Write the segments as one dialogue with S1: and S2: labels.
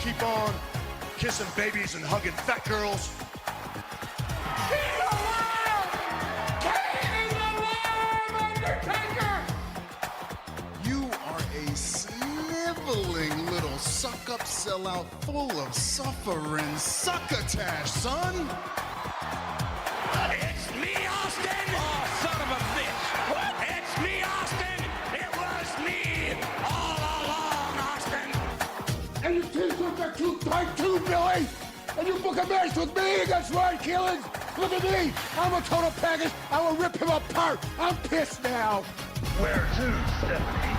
S1: keep on kissing babies and hugging fat girls. You are a sniveling little suck-up sellout full of suffering succotash, son.
S2: It's me, Austin! Oh, son of a bitch! What? It's me, Austin! It was me all along, Austin!
S1: And your t-shirts are too tight too, Billy! And you book a match with me against Ryan Keelan! Look at me! I'm a total package! I will rip him apart! I'm pissed now!
S2: Where to, Stephanie?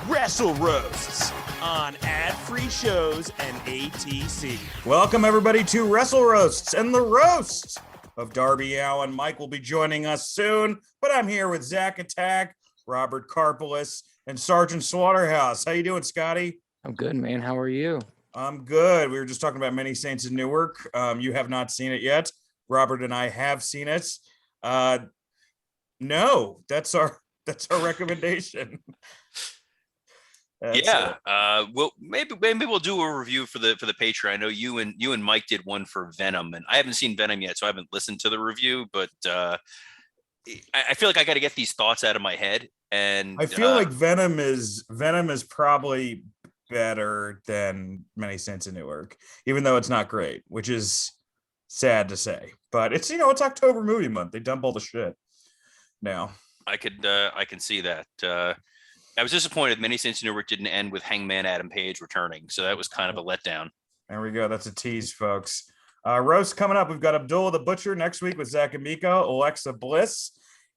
S3: WrestleRoasts on ad-free shows and ATC. Welcome everybody to WrestleRoasts and the roast of Darby Allin. Mike will be joining us soon, but I'm here with Zach Attack, Robert Karpolis, and Sergeant Slaughterhouse. How you doing, Scotty?
S4: I'm good, man. How are you?
S3: I'm good. We were just talking about Many Saints in Newark. You have not seen it yet. Robert and I have seen it. No, that's our recommendation.
S5: Well, maybe we'll do a review for the Patreon. I know you and Mike did one for Venom, and I haven't seen Venom yet, so I haven't listened to the review. But I feel like I got to get these thoughts out of my head, and
S3: I feel like Venom is probably better than Many Saints in Newark, even though it's not great, which is sad to say. But it's it's October movie month. They dump all the shit now.
S5: I can see that. I was disappointed Many Saints in Newark didn't end with Hangman Adam Page returning, so that was kind of a letdown.
S3: There we go. That's a tease, folks. Roast coming up. We've got Abdullah the Butcher next week with Zach Amico, Alexa Bliss,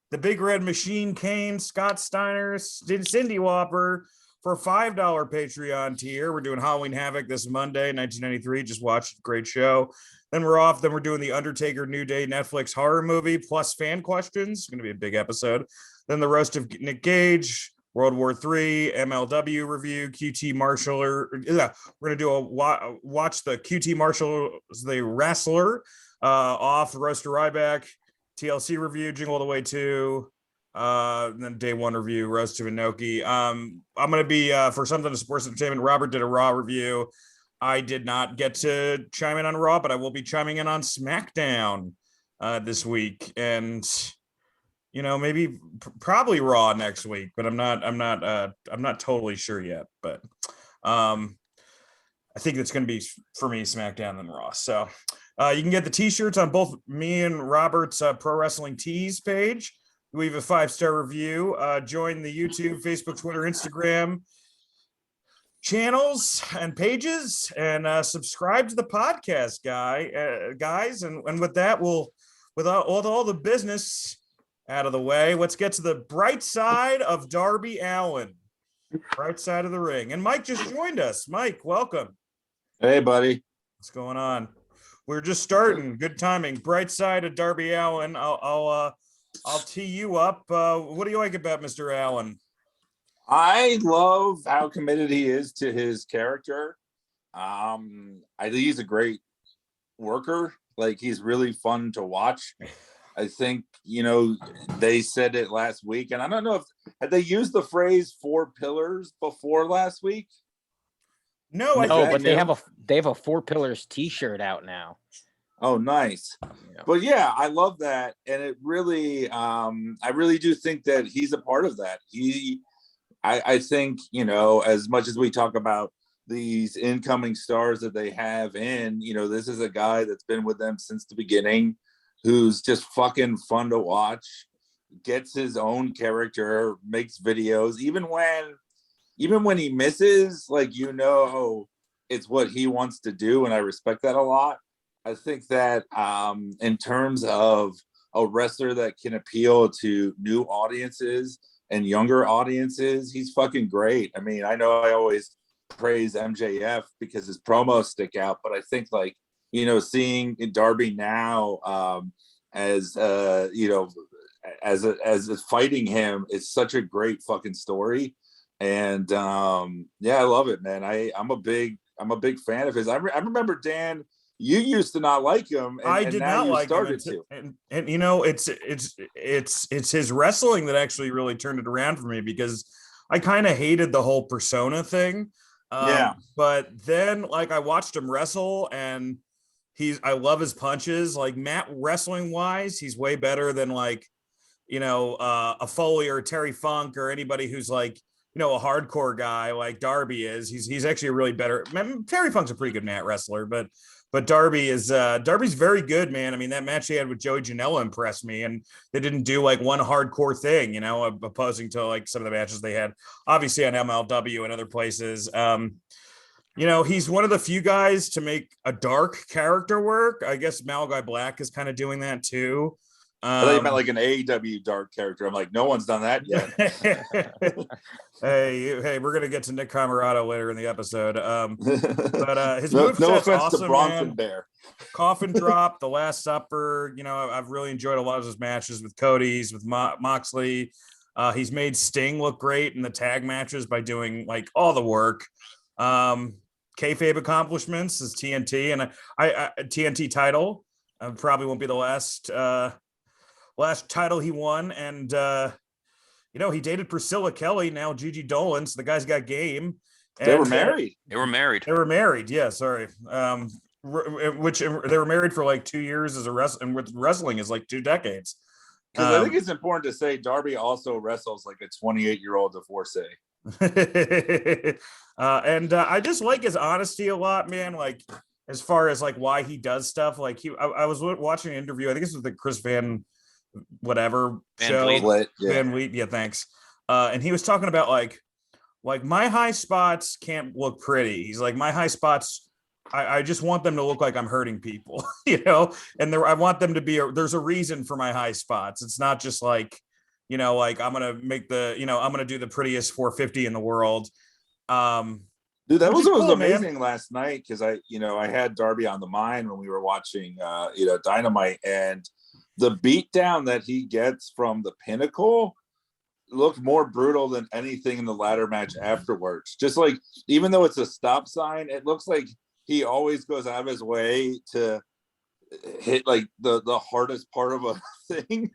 S3: the Big Red Machine Kane, Scott Steiner, Cindy Lauper for a $5 Patreon tier. We're doing Halloween Havoc this Monday, 1993. Just watched. Great show. Then we're off. Then we're doing the Undertaker New Day Netflix horror movie plus fan questions. It's going to be a big episode. Then the roast of Nick Gage, World War III, MLW review, QT Marshall. We're going to do a watch the QT Marshall, the wrestler, off Roast of Ryback, TLC review, Jingle All the Way 2, then day one review, Roast of Inoki. I'm going to be, for Something to Sports Entertainment, Robert did a Raw review. I did not get to chime in on Raw, but I will be chiming in on SmackDown this week. And maybe probably Raw next week, but I'm not totally sure yet. But I think it's going to be for me SmackDown and Raw. So you can get the T-shirts on both me and Robert's Pro Wrestling Tees page. We have a 5-star review. Join the YouTube, Facebook, Twitter, Instagram channels and pages, and subscribe to the podcast, guys. And with that, with all the business out of the way, let's get to the bright side of Darby Allin, bright side of the ring. And Mike just joined us. Mike, welcome.
S6: Hey, buddy.
S3: What's going on? We're just starting. Good timing. Bright side of Darby Allin. I'll tee you up. What do you like about Mr. Allin?
S6: I love how committed he is to his character. I think he's a great worker. Like, he's really fun to watch. I think, they said it last week, and I don't know if had they used the phrase 4 pillars before last week.
S4: No, but they have a 4 pillars T-shirt out now.
S6: Oh, nice.
S4: Yeah.
S6: But yeah, I love that, and it really, I really do think that he's a part of that. I think, as much as we talk about these incoming stars that they have in, this is a guy that's been with them since the beginning, who's just fucking fun to watch, gets his own character, makes videos, even when he misses, it's what he wants to do, and I respect that a lot. I think that in terms of a wrestler that can appeal to new audiences and younger audiences, he's fucking great. I mean, I know I always praise MJF because his promos stick out, but I think seeing Darby now as fighting him is such a great fucking story. And I love it, man. I'm a big fan of his. I remember, Dan, you used to not like him, and
S3: I did not like him. And it's his wrestling that actually really turned it around for me, because I kind of hated the whole persona thing. But then like I watched him wrestle and I love his punches. Like Matt wrestling wise, he's way better than like, a Foley or Terry Funk or anybody who's like, a hardcore guy like Darby is. He's actually a really better. Terry Funk's a pretty good mat wrestler, but Darby's very good, man. I mean, that match he had with Joey Janela impressed me, and they didn't do like one hardcore thing, opposing to like some of the matches they had, obviously on MLW and other places. He's one of the few guys to make a dark character work. I guess Malachi Black is kind of doing that too.
S6: I thought you meant like an AEW dark character. I'm like, no one's done that yet.
S3: hey, we're gonna get to Nick Camarado later in the episode. But his
S6: no
S3: offense
S6: offense
S3: awesome,
S6: to Bronson
S3: man.
S6: Bear.
S3: Coffin Drop, The Last Supper. I've really enjoyed a lot of his matches with Cody's, with Moxley. He's made Sting look great in the tag matches by doing like all the work. Kayfabe accomplishments is TNT, and I TNT title probably won't be the last title he won. And he dated Priscilla Kelly, now Gigi Dolan, so the guy's got game. And
S6: they were married.
S5: They were married.
S3: They were married. Yeah, sorry. Which they were married for like 2 years as a and with wrestling is like 2 decades.
S6: Because I think it's important to say Darby also wrestles like a 28-year-old divorcee.
S3: And I just like his honesty a lot, man. Like as far as like why he does stuff. Like I was watching an interview. I think this was the Chris Van show. Van Vliet. Yeah, thanks. And he was talking about like my high spots can't look pretty. He's like, my high spots, I just want them to look like I'm hurting people, and I want them to be there's a reason for my high spots. It's not just like, like I'm going to make I'm going to do the prettiest 450 in the world.
S6: Dude, that was amazing, man. Last night. Cause I had Darby on the mind when we were watching, Dynamite, and the beatdown that he gets from the Pinnacle looked more brutal than anything in the ladder match afterwards. Just like, even though it's a stop sign, it looks like he always goes out of his way to hit like the hardest part of a thing.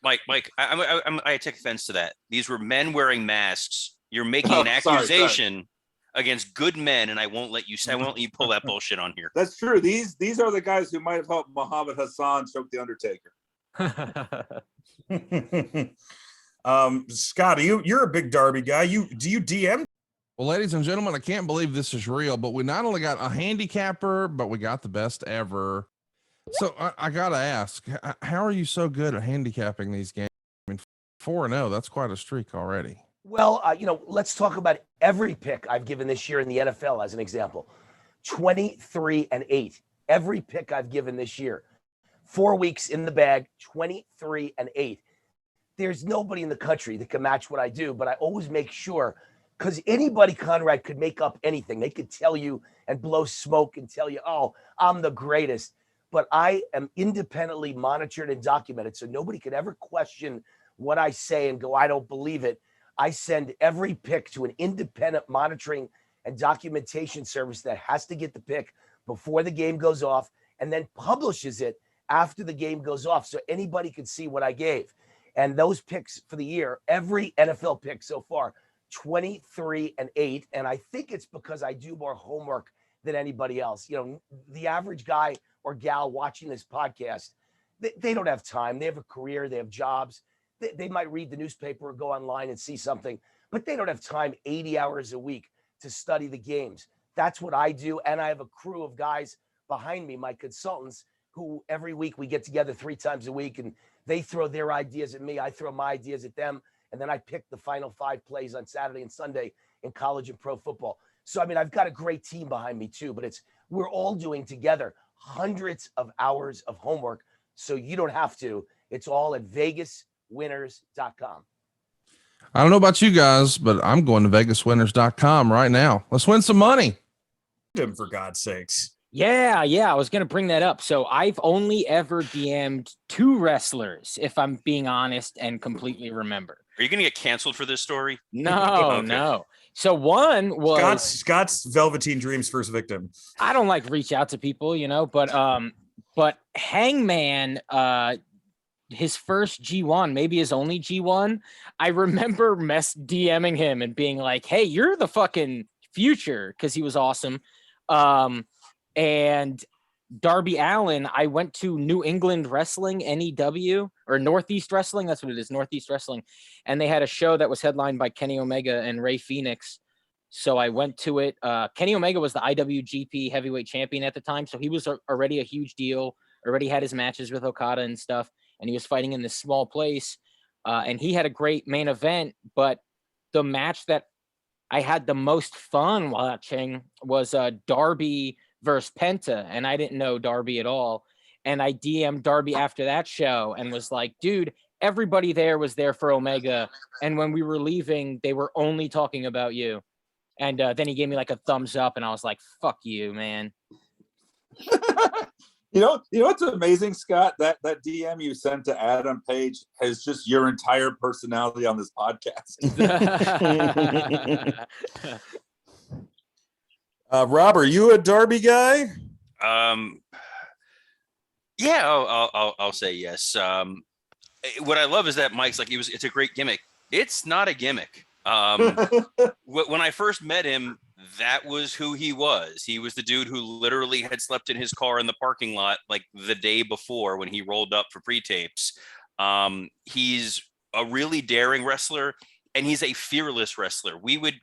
S5: Mike, I take offense to that. These were men wearing masks. You're making an accusation against good men, and I won't let you pull that bullshit on here.
S6: That's true. These are the guys who might have helped Muhammad Hassan choke the Undertaker.
S3: Scott, you're a big Darby guy. Do you DM?
S7: Well, ladies and gentlemen, I can't believe this is real, but we not only got a handicapper, but we got the best ever. So I gotta ask, how are you so good at handicapping these games? I mean, 4-0, that's quite a streak already.
S8: Well, let's talk about every pick I've given this year in the NFL as an example. 23-8. Every pick I've given this year. 4 weeks in the bag, 23-8. There's nobody in the country that can match what I do, but I always make sure, because anybody, Conrad, could make up anything. They could tell you and blow smoke and tell you, oh, I'm the greatest. But I am independently monitored and documented, so nobody could ever question what I say and go, I don't believe it. I send every pick to an independent monitoring and documentation service that has to get the pick before the game goes off and then publishes it after the game goes off so anybody can see what I gave. And those picks for the year, every NFL pick so far, 23-8. And I think it's because I do more homework than anybody else. The average guy or gal watching this podcast, they don't have time. They have a career, they have jobs. They might read the newspaper or go online and see something, but they don't have time 80 hours a week to study the games. That's what I do. And I have a crew of guys behind me, my consultants, who every week we get together 3 times a week and they throw their ideas at me. I throw my ideas at them. And then I pick the final 5 plays on Saturday and Sunday in college and pro football. So, I've got a great team behind me too, but we're all doing together hundreds of hours of homework. So you don't have to. It's all at VegasWinners.com.
S7: I don't know about you guys, but I'm going to VegasWinners.com right now. Let's win some money.
S3: For God's sakes.
S4: Yeah. I was going to bring that up. So I've only ever DM'd 2 wrestlers, if I'm being honest and completely remember.
S5: Are you going to get canceled for this story?
S4: No,
S5: Okay.
S4: No. So one was
S3: Scott's Velveteen Dream's first victim.
S4: I don't like reach out to people, but Hangman, his first G1, maybe his only G1. I remember DMing him and being like, hey, you're the fucking future because he was awesome. And Darby Allin, I went to New England Wrestling, NEW, or Northeast Wrestling. That's what it is, Northeast Wrestling. And they had a show that was headlined by Kenny Omega and Ray Phoenix. So I went to it. Kenny Omega was the IWGP heavyweight champion at the time. So he was already a huge deal, already had his matches with Okada and stuff. And he was fighting in this small place. And he had a great main event. But the match that I had the most fun watching was Darby versus Penta, and I didn't know Darby at all. And I DM'd Darby after that show and was like, dude, everybody there was there for Omega. And when we were leaving, they were only talking about you. And then he gave me like a thumbs up, and I was like, fuck you, man.
S6: You know what's amazing, Scott? That DM you sent to Adam Page has just your entire personality on this podcast.
S3: Rob, are you a Darby guy?
S5: Yeah, I'll say yes. What I love is that Mike's like, it's a great gimmick. It's not a gimmick. When I first met him, that was who he was. He was the dude who literally had slept in his car in the parking lot like the day before when he rolled up for pre-tapes. He's a really daring wrestler, and he's a fearless wrestler. We would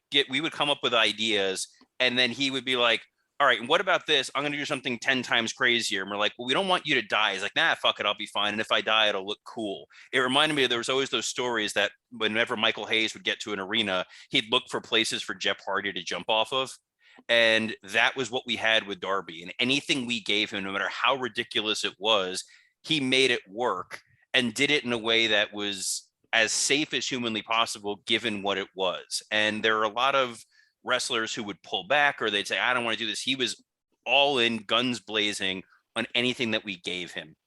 S5: come up with ideas, and then he would be like, all right, and what about this? I'm going to do something 10 times crazier. And we're like, well, we don't want you to die. He's like, nah, fuck it, I'll be fine. And if I die, it'll look cool. It reminded me, there was always those stories that whenever Michael Hayes would get to an arena, he'd look for places for Jeff Hardy to jump off of. And that was what we had with Darby. And anything we gave him, no matter how ridiculous it was, he made it work and did it in a way that was as safe as humanly possible, given what it was. And there are a lot of wrestlers who would pull back, or they'd say, I don't want to do this. He was all in, guns blazing on anything that we gave him.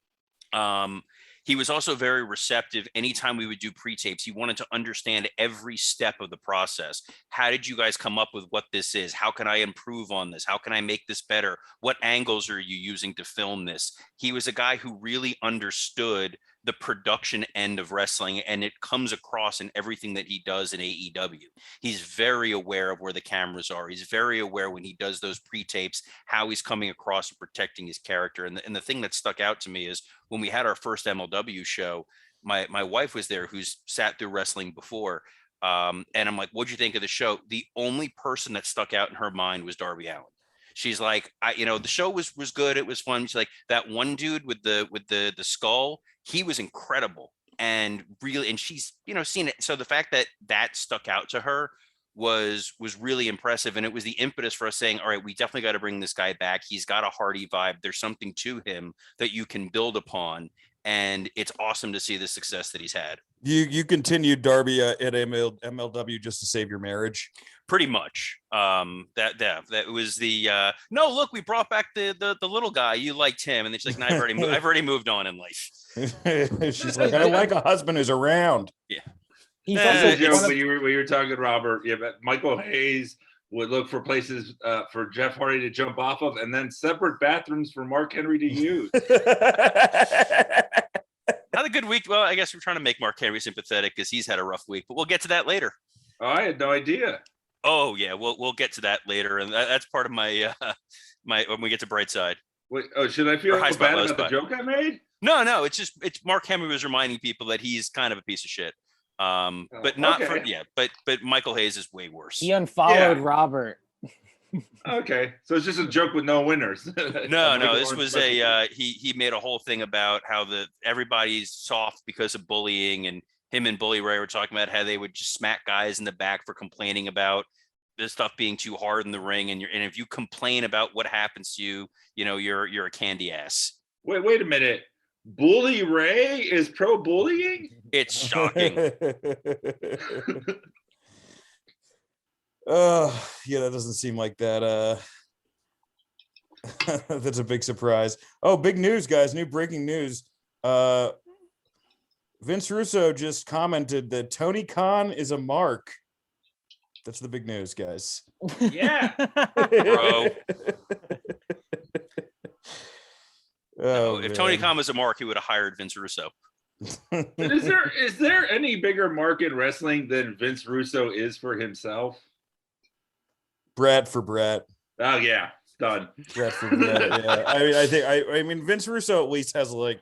S5: He was also very receptive. Anytime we would do pre-tapes, he wanted to understand every step of the process. How did you guys come up with what this is? How can I improve on this? How can I make this better? What angles are you using to film this? He was a guy who really understood the production end of wrestling, and it comes across in everything that he does in AEW. He's very aware of where the cameras are. He's very aware when he does those pre-tapes, how he's coming across and protecting his character. And the thing that stuck out to me is when we had our first MLW show, my wife was there, who's sat through wrestling before. And I'm like, what'd you think of the show? The only person that stuck out in her mind was Darby Allin. She's like, the show was good. It was fun. She's like, that one dude with the skull, he was incredible. And really, and she's, seen it. So the fact that stuck out to her was really impressive. And it was the impetus for us saying, all right, we definitely got to bring this guy back. He's got a Hardy vibe. There's something to him that you can build upon. And it's awesome to see the success that he's had.
S3: You continued Darby at MLW just to save your marriage?
S5: Pretty much. That was the no, look, we brought back the little guy. You liked him. And then she's like, no, I've already moved on in life.
S3: She's like, I like a husband who's around.
S5: Yeah.
S9: When you were talking, Robert, yeah, but Michael Hayes would look for places for Jeff Hardy to jump off of, and then separate bathrooms for Mark Henry to use.
S5: Not a good week. Well, I guess we're trying to make Mark Henry sympathetic because he's had a rough week, but we'll get to that later.
S9: Oh, I had no idea.
S5: Oh yeah, we'll get to that later, and that's part of my when we get to Brightside.
S9: Wait, should I feel bad about the joke I made?
S5: No, it's Mark Henry was reminding people that he's kind of a piece of shit. But not
S9: okay.
S5: but Michael Hayes is way worse.
S4: He unfollowed Robert.
S9: Okay, so it's just a joke with no winners.
S5: No, this was he made a whole thing about how everybody's soft because of bullying, and him and Bully Ray were talking about how they would just smack guys in the back for complaining about this stuff being too hard in the ring, and if you complain about what happens to you, you're a candy ass.
S9: Wait a minute. Bully Ray is pro bullying?
S5: It's shocking.
S3: That doesn't seem like that. That's a big surprise. Oh, big news, guys. New breaking news. Vince Russo just commented that Tony Khan is a mark. That's the big news, guys.
S9: Yeah.
S5: Bro.
S3: Oh,
S5: if Tony Khan was a mark, he would have hired Vince Russo.
S9: Is there any bigger mark in wrestling than Vince Russo is for himself?
S3: Brett for Brett.
S9: Oh yeah, it's done.
S3: Brett for Brett. Yeah. I mean Vince Russo at least has like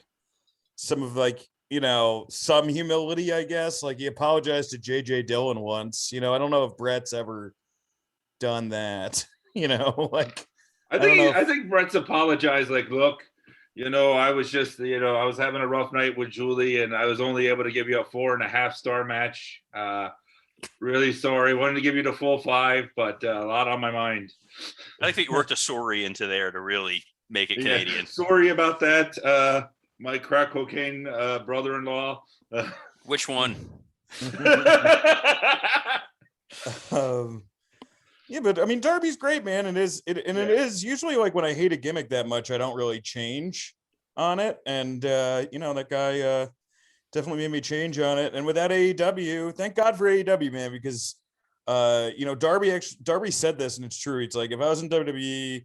S3: some of like, you know, some humility, I guess. Like he apologized to JJ Dillon once. You know, I don't know if Brett's ever done that. You know, like
S9: I think Brett's apologized. Like, look, you know, I was just, you know, I was having a rough night with Julie, and I was only able to give you a 4.5-star match. Really sorry. Wanted to give you the full 5, but a lot on my mind.
S5: I think you worked a sorry into there to really make it Canadian.
S9: Yeah, sorry about that. My crack cocaine brother-in-law.
S5: Which one?
S3: Yeah, but I mean, Darby's great, man. It is usually like when I hate a gimmick that much, I don't really change on it. And you know, that guy definitely made me change on it. And with that AEW, thank God for AEW, man, because you know, Darby said this, and it's true. It's like if I was in WWE,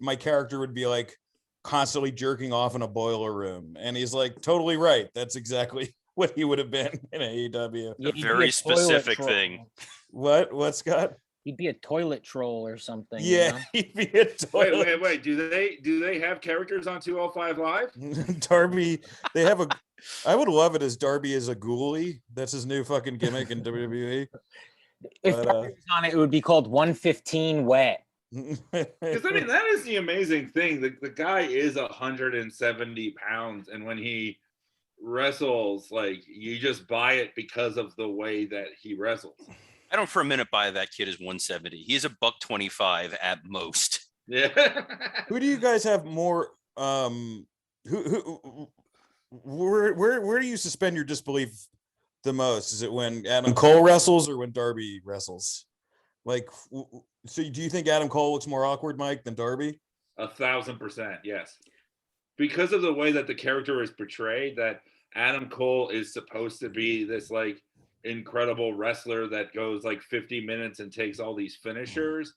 S3: my character would be like constantly jerking off in a boiler room, and he's like totally right. That's exactly what he would have been in AEW.
S4: Yeah,
S5: A very specific thing.
S3: What, Scott?
S4: He'd be a toilet troll or something.
S3: Yeah,
S4: You know?
S3: he'd be a toilet.
S9: Wait. Do they have characters on 205 Live?
S3: Darby, they have I would love it as Darby is a ghoulie. That's his new fucking gimmick in WWE.
S4: If Darby was on it, it would be called 115 Wet.
S9: Because I mean, that is the amazing thing. The guy is 170 pounds, and when he wrestles, like you just buy it because of the way that he wrestles.
S5: I don't for a minute buy that kid is 170. He's a $125 at most.
S9: Yeah.
S3: Who do you guys have more? Where do you suspend your disbelief the most? Is it when Adam Cole wrestles or when Darby wrestles? Like, so do you think Adam Cole looks more awkward, Mike, than Darby?
S9: 1,000%, yes. Because of the way that the character is portrayed, that Adam Cole is supposed to be this like incredible wrestler that goes like 50 minutes and takes all these finishers.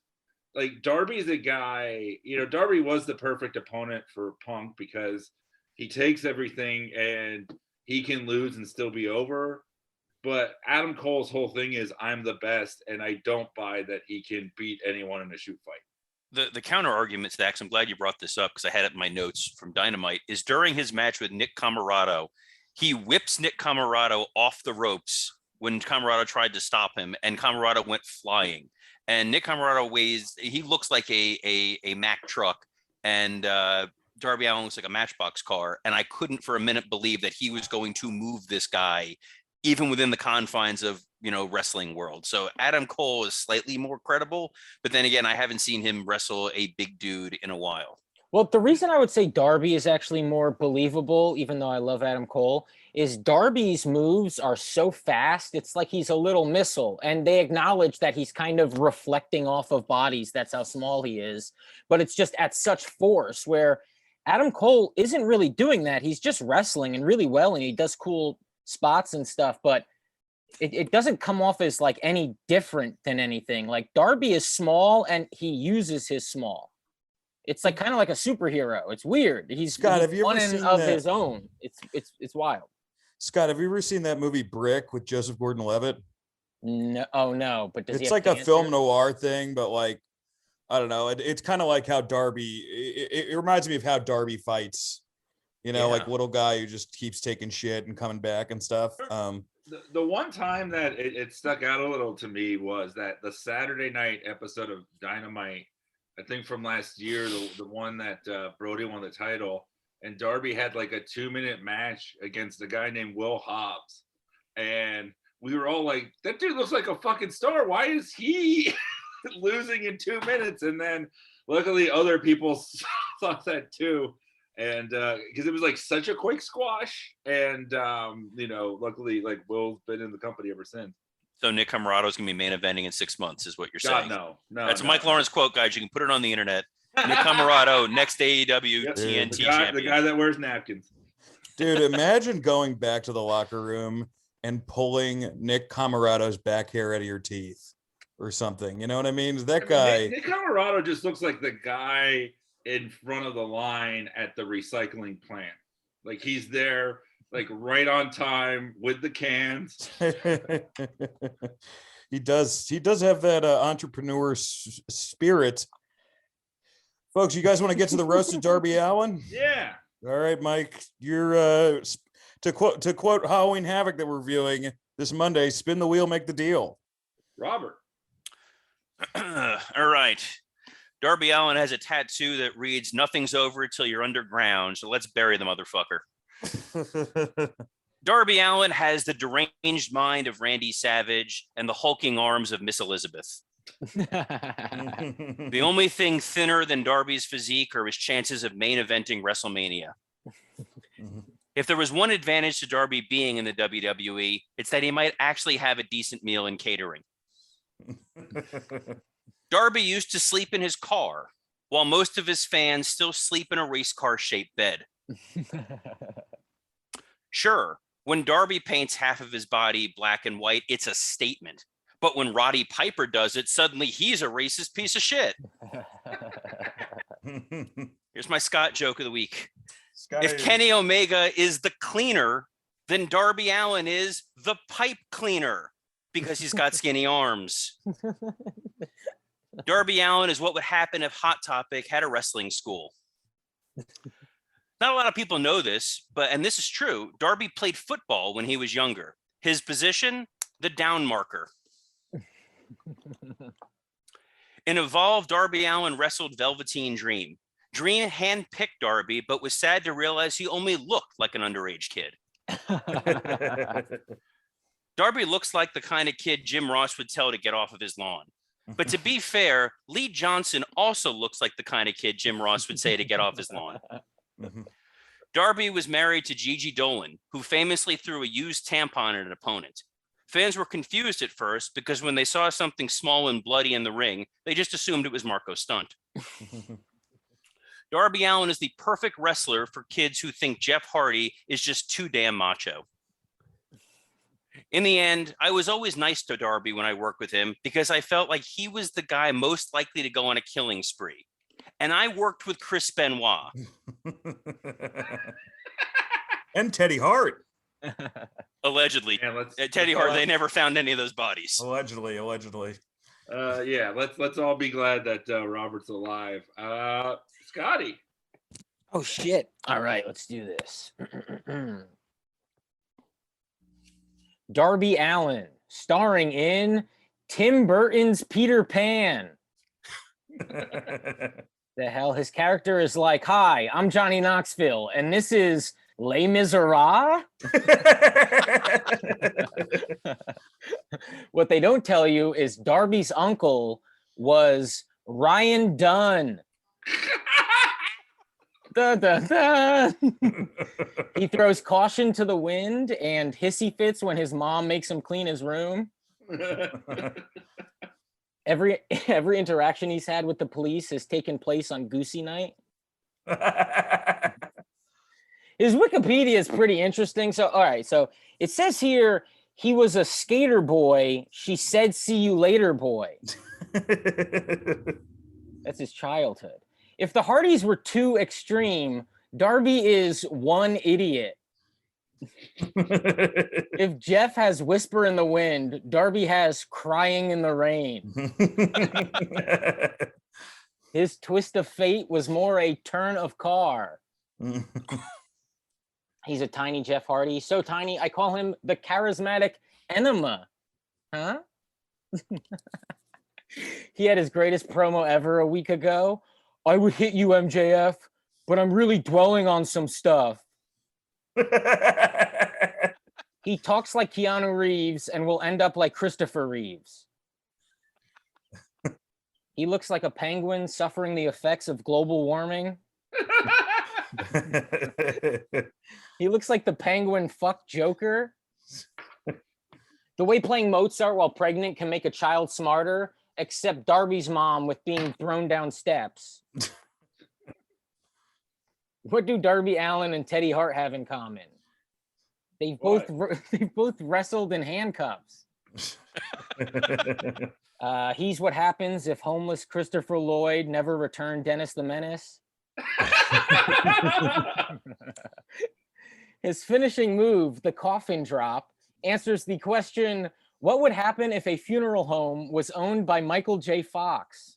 S9: Like Darby's a guy, you know, Darby was the perfect opponent for Punk because he takes everything and he can lose and still be over. But Adam Cole's whole thing is I'm the best, and I don't buy that he can beat anyone in a shoot fight.
S5: The counter argument to that, 'cause I'm glad you brought this up because I had it in my notes from Dynamite, is during his match with Nick Camarado, he whips Nick Camarado off the ropes when Camarado tried to stop him, and Camarado went flying. And Nick Camarado he looks like a Mack truck, and Darby Allin looks like a Matchbox car. And I couldn't for a minute believe that he was going to move this guy, even within the confines of, you know, wrestling world. So Adam Cole is slightly more credible, but then again, I haven't seen him wrestle a big dude in a while.
S4: Well, the reason I would say Darby is actually more believable, even though I love Adam Cole, is Darby's moves are so fast. It's like he's a little missile, and they acknowledge that he's kind of reflecting off of bodies. That's how small he is, but it's just at such force where Adam Cole isn't really doing that. He's just wrestling and really well, and he does cool spots and stuff, but it doesn't come off as like any different than anything. Like Darby is small and he uses his small. It's like kind of like a superhero. It's weird. He's
S3: have you
S4: one
S3: ever seen
S4: of
S3: that?
S4: his own. It's wild.
S3: Scott, have you ever seen that movie Brick with Joseph Gordon-Levitt?
S4: No, oh no, but does he
S3: It's
S4: have
S3: like a
S4: cancer?
S3: film noir thing, but like I don't know. It's kind of like how Darby. It reminds me of how Darby fights. You know, like little guy who just keeps taking shit and coming back and stuff.
S9: The one time that it stuck out a little to me was that the Saturday night episode of Dynamite, I think from last year, the one that Brody won the title, and Darby had like a 2-minute match against a guy named Will Hobbs. And we were all like, that dude looks like a fucking star. Why is he losing in 2 minutes? And then luckily other people thought that too. And because it was like such a quick squash, and you know, luckily like Will's been in the company ever since.
S5: So Nick Camarado is going to be main eventing in 6 months, is what you're saying.
S9: No.
S5: That's a Mike Lawrence quote, guys. You can put it on the internet. Nick Camarado, next AEW
S9: Yep.
S5: TNT
S9: The
S5: champion.
S9: guy that wears napkins.
S3: Dude, imagine going back to the locker room and pulling Nick Camarado's back hair out of your teeth or something. You know what I mean? That guy.
S9: Nick Camarado just looks like the guy in front of the line at the recycling plant. Like he's there, like right on time with the cans.
S3: He does have that entrepreneur spirit. Folks, you guys want to get to the roast of Darby Allin?
S9: Yeah.
S3: All right, Mike, you're to quote Halloween Havoc that we're viewing this Monday, spin the wheel, make the deal.
S9: Robert.
S5: All right. Darby Allin has a tattoo that reads, "Nothing's over till you're underground, so let's bury the motherfucker." Darby Allin has the deranged mind of Randy Savage and the hulking arms of Miss Elizabeth. The only thing thinner than Darby's physique are his chances of main eventing WrestleMania. If there was one advantage to Darby being in the WWE, it's that he might actually have a decent meal in catering. Darby used to sleep in his car, while most of his fans still sleep in a race car-shaped bed. Sure, when Darby paints half of his body black and white, it's a statement. But when Roddy Piper does it, suddenly he's a racist piece of shit. Here's my Scott joke of the week. If Kenny Omega is the cleaner, then Darby Allin is the pipe cleaner because he's got skinny arms. Darby Allin is what would happen if Hot Topic had a wrestling school. Not a lot of people know this, and this is true. Darby played football when he was younger. His position, the down marker. In Evolve, Darby Allin wrestled Velveteen Dream. Dream handpicked Darby, but was sad to realize he only looked like an underage kid. Darby looks like the kind of kid Jim Ross would tell to get off of his lawn. But to be fair, Lee Johnson also looks like the kind of kid Jim Ross would say to get off his lawn. Darby was married to Gigi Dolan, who famously threw a used tampon at an opponent. Fans were confused at first because when they saw something small and bloody in the ring, they just assumed it was Marco's stunt. Darby Allin is the perfect wrestler for kids who think Jeff Hardy is just too damn macho. In the end, I was always nice to Darby when I worked with him because I felt like he was the guy most likely to go on a killing spree. And I worked with Chris Benoit.
S3: And Teddy Hart.
S5: Allegedly.
S9: Yeah,
S5: Teddy Hart, they never found any of those bodies.
S3: Allegedly.
S9: Yeah, let's all be glad that Robert's alive. Scotty.
S4: Oh shit. All right, let's do this. Darby Allin, starring in Tim Burton's Peter Pan. The hell? His character is like, "Hi, I'm Johnny Knoxville, and this is Les Miserables." What they don't tell you is Darby's uncle was Ryan Dunn. Da, da, da. He throws caution to the wind and hissy fits when his mom makes him clean his room. Every interaction he's had with the police has taken place on Goosey Night. His Wikipedia is pretty interesting. So, all right. So it says here he was a skater boy. She said, "See you later, boy." That's his childhood. If the Hardys were too extreme, Darby is one idiot. If Jeff has whisper in the wind, Darby has crying in the rain. His twist of fate was more a turn of car. He's a tiny Jeff Hardy. So tiny, I call him the charismatic enema. Huh? He had his greatest promo ever a week ago. "I would hit you, MJF, but I'm really dwelling on some stuff." He talks like Keanu Reeves and will end up like Christopher Reeves. He looks like a penguin suffering the effects of global warming. He looks like the penguin fuck Joker. The way playing Mozart while pregnant can make a child smarter, except Darby's mom with being thrown down steps. What do Darby Allin and Teddy Hart have in common? They both wrestled in handcuffs. He's what happens if homeless Christopher Lloyd never returned Dennis the Menace. His finishing move, the coffin drop, answers the question, What would happen if a funeral home was owned by Michael J. Fox?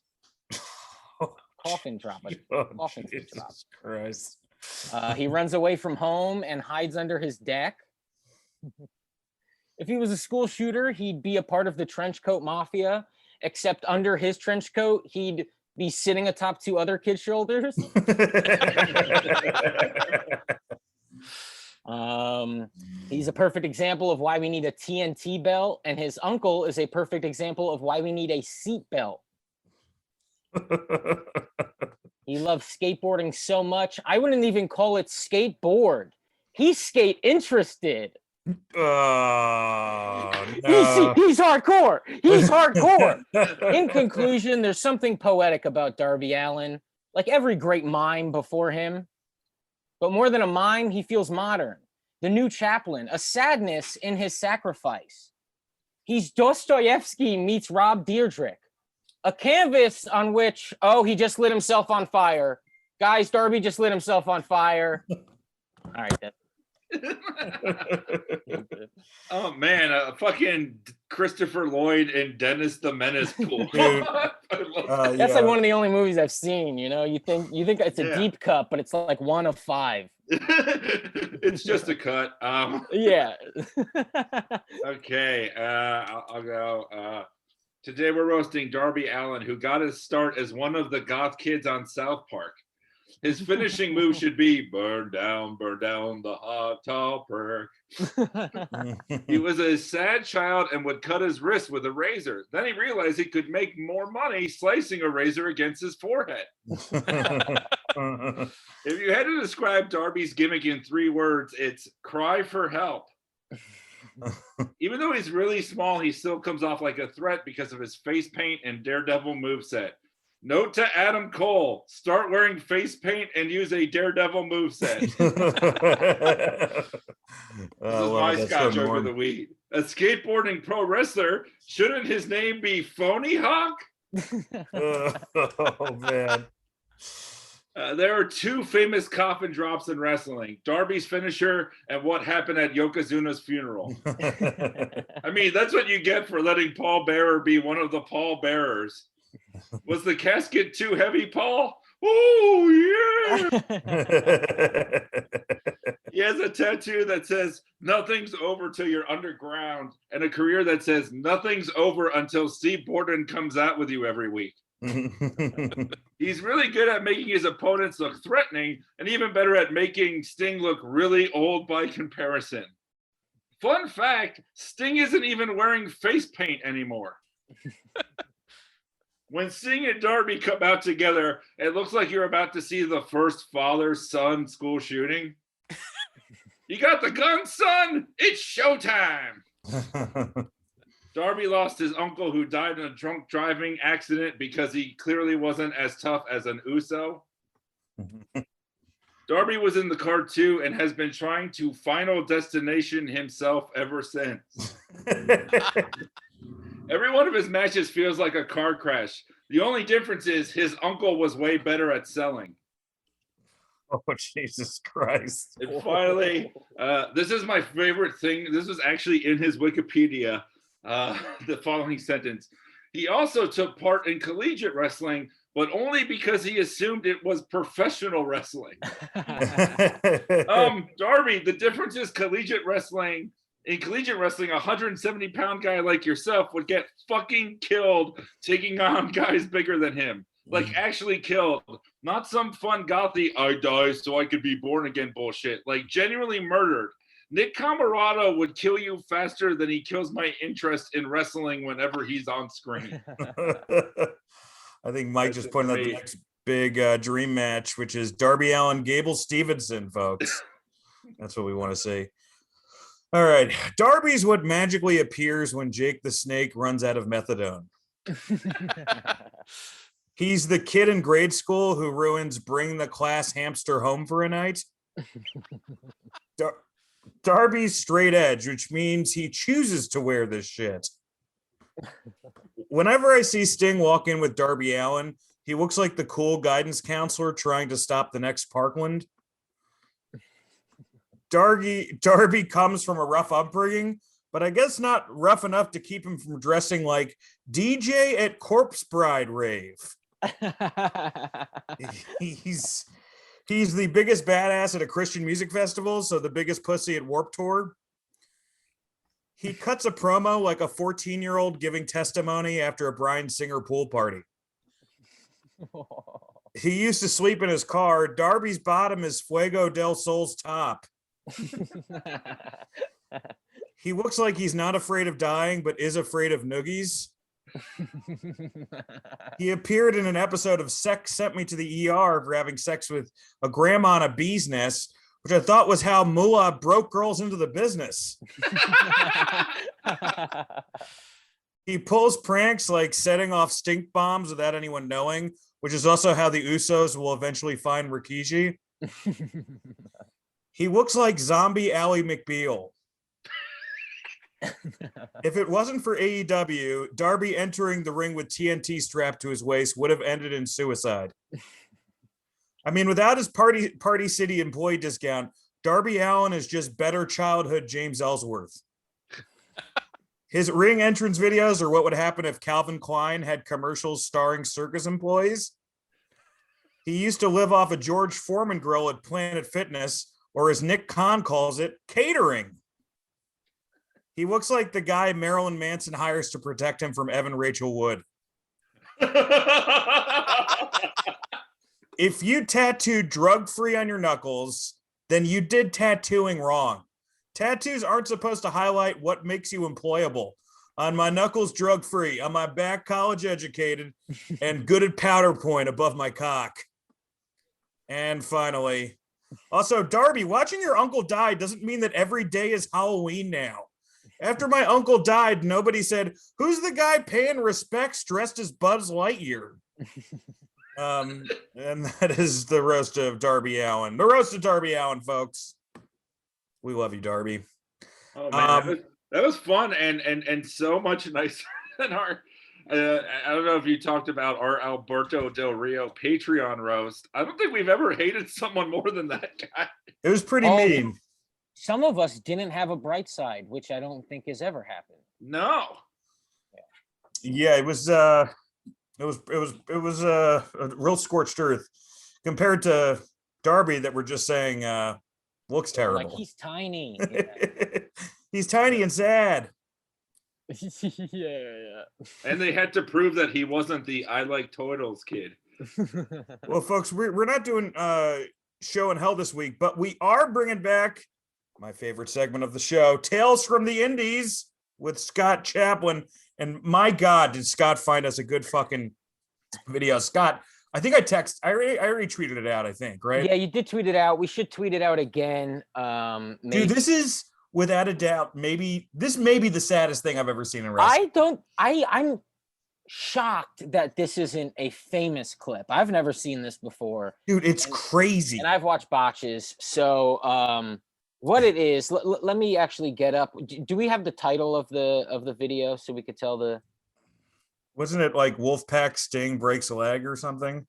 S4: Coffin drop. Coffin drop.
S3: Jesus Christ.
S4: He runs away from home and hides under his deck. If he was a school shooter, he'd be a part of the trench coat mafia, except under his trench coat, he'd be sitting atop two other kids' shoulders. He's a perfect example of why we need a TNT belt, and his uncle is a perfect example of why we need a seat belt. He loves skateboarding so much, I wouldn't even call it skateboard. He's skate interested.
S3: Oh, no.
S4: He's hardcore. He's hardcore. In conclusion, there's something poetic about Darby Allin, like every great mime before him. But more than a mime, he feels modern. The new Chaplin, a sadness in his sacrifice. He's Dostoevsky meets Rob Dyrdek. A canvas on which, oh, he just lit himself on fire. Guys, Darby just lit himself on fire. All right, then.
S9: Oh man, fucking Christopher Lloyd and Dennis the Menace cool.
S4: That's like one of the only movies I've seen. You know, you think it's a deep cut, but it's like 1 of 5.
S9: It's just a cut.
S4: Yeah.
S9: Okay, I'll go. Today we're roasting Darby Allin, who got his start as one of the goth kids on South Park. His finishing move should be burn down the hot tall perk. He was a sad child and would cut his wrist with a razor. Then he realized he could make more money slicing a razor against his forehead. If you had to describe Darby's gimmick in 3 words, it's cry for help. Even though he's really small, he still comes off like a threat because of his face paint and daredevil moveset. Note to Adam Cole, start wearing face paint and use a daredevil moveset. This is my Scotch over the weed. A skateboarding pro wrestler, shouldn't his name be Phony Hawk?
S3: Oh, man.
S9: There are 2 famous coffin drops in wrestling, Darby's finisher and what happened at Yokozuna's funeral. I mean, that's what you get for letting Paul Bearer be one of the Paul Bearers. Was the casket too heavy, Paul? Oh, yeah. He has a tattoo that says, nothing's over till you're underground, and a career that says, nothing's over until Steve Borden comes out with you every week. He's really good at making his opponents look threatening, and even better at making Sting look really old by comparison. Fun fact, Sting isn't even wearing face paint anymore. When Sting and Darby come out together, it looks like you're about to see the first father-son school shooting. You got the gun, son? It's showtime. Darby lost his uncle who died in a drunk driving accident because he clearly wasn't as tough as an Uso. Darby was in the cartoon and has been trying to Final Destination himself ever since. Every one of his matches feels like a car crash. The only difference is his uncle was way better at selling.
S3: Oh, Jesus Christ.
S9: And finally, this is my favorite thing. This was actually in his Wikipedia, the following sentence. He also took part in collegiate wrestling, but only because he assumed it was professional wrestling. Darby, the difference is collegiate wrestling. In collegiate wrestling, a 170-pound guy like yourself would get fucking killed taking on guys bigger than him. Like, actually killed. Not some fun gothy, I die so I could be born again bullshit. Like, genuinely murdered. Nick Camarado would kill you faster than he kills my interest in wrestling whenever he's on screen.
S3: I think Mike just pointed out the next big dream match, which is Darby Allin, Gable Stevenson, folks. That's what we want to see. All right. Darby's what magically appears when Jake the Snake runs out of methadone. He's the kid in grade school who ruins bring the class hamster home for a night. Darby's straight edge, which means he chooses to wear this shit. Whenever I see Sting walk in with Darby Allin, he looks like the cool guidance counselor trying to stop the next Parkland. Darby comes from a rough upbringing, but I guess not rough enough to keep him from dressing like DJ at Corpse Bride rave. He's the biggest badass at a Christian music festival, so the biggest pussy at Warped Tour. He cuts a promo like a 14-year-old giving testimony after a Bryan Singer pool party. He used to sleep in his car. Darby's bottom is Fuego del Sol's top. He looks like he's not afraid of dying, but is afraid of noogies. He appeared in an episode of Sex Sent Me to the ER for having sex with a grandma in a bee's nest, which I thought was how Moolah broke girls into the business. He pulls pranks like setting off stink bombs without anyone knowing, which is also how the Usos will eventually find Rikishi. He looks like zombie Ally McBeal. If it wasn't for AEW, Darby entering the ring with TNT strapped to his waist would have ended in suicide. I mean, without his Party City employee discount, Darby Allin is just better childhood James Ellsworth. His ring entrance videos are what would happen if Calvin Klein had commercials starring circus employees. He used to live off a George Foreman grill at Planet Fitness, or as Nick Khan calls it, catering. He looks like the guy Marilyn Manson hires to protect him from Evan Rachel Wood. If you tattooed drug-free on your knuckles, then you did tattooing wrong. Tattoos aren't supposed to highlight what makes you employable. On my knuckles, drug-free. On my back, college-educated, and good at powder point above my cock. And finally, also, Darby, watching your uncle die doesn't mean that every day is Halloween now. After my uncle died, nobody said, "Who's the guy paying respects dressed as Buzz Lightyear?" And that is the roast of Darby Allin. The roast of Darby Allin, folks. We love you, Darby.
S9: Oh man, that was fun and so much nicer than our. I don't know if you talked about our Alberto Del Rio Patreon roast. I don't think we've ever hated someone more than that guy.
S3: It was pretty mean.
S4: Some of us didn't have a bright side, which I don't think has ever happened.
S9: No.
S3: Yeah, it was a real scorched earth compared to Darby that we're just saying looks terrible.
S4: Like he's tiny.
S3: He's tiny and sad.
S4: Yeah.
S9: And they had to prove that he wasn't the I like turtles kid.
S3: Well, folks, we're not doing show in hell this week, but we are bringing back my favorite segment of the show, Tales from the Indies with Scott Chaplin. And my God, did Scott find us a good fucking video. Scott, I think I already tweeted it out, I think, right?
S4: Yeah, you did tweet it out. We should tweet it out again. Maybe.
S3: Dude, this is without a doubt, this may be the saddest thing I've ever seen in wrestling.
S4: I'm shocked that this isn't a famous clip. I've never seen this before.
S3: Dude, it's crazy.
S4: And I've watched botches. So what it is, let me actually get up. Do we have the title of the video so we could tell the...
S3: Wasn't it like Wolfpack Sting breaks a leg or something?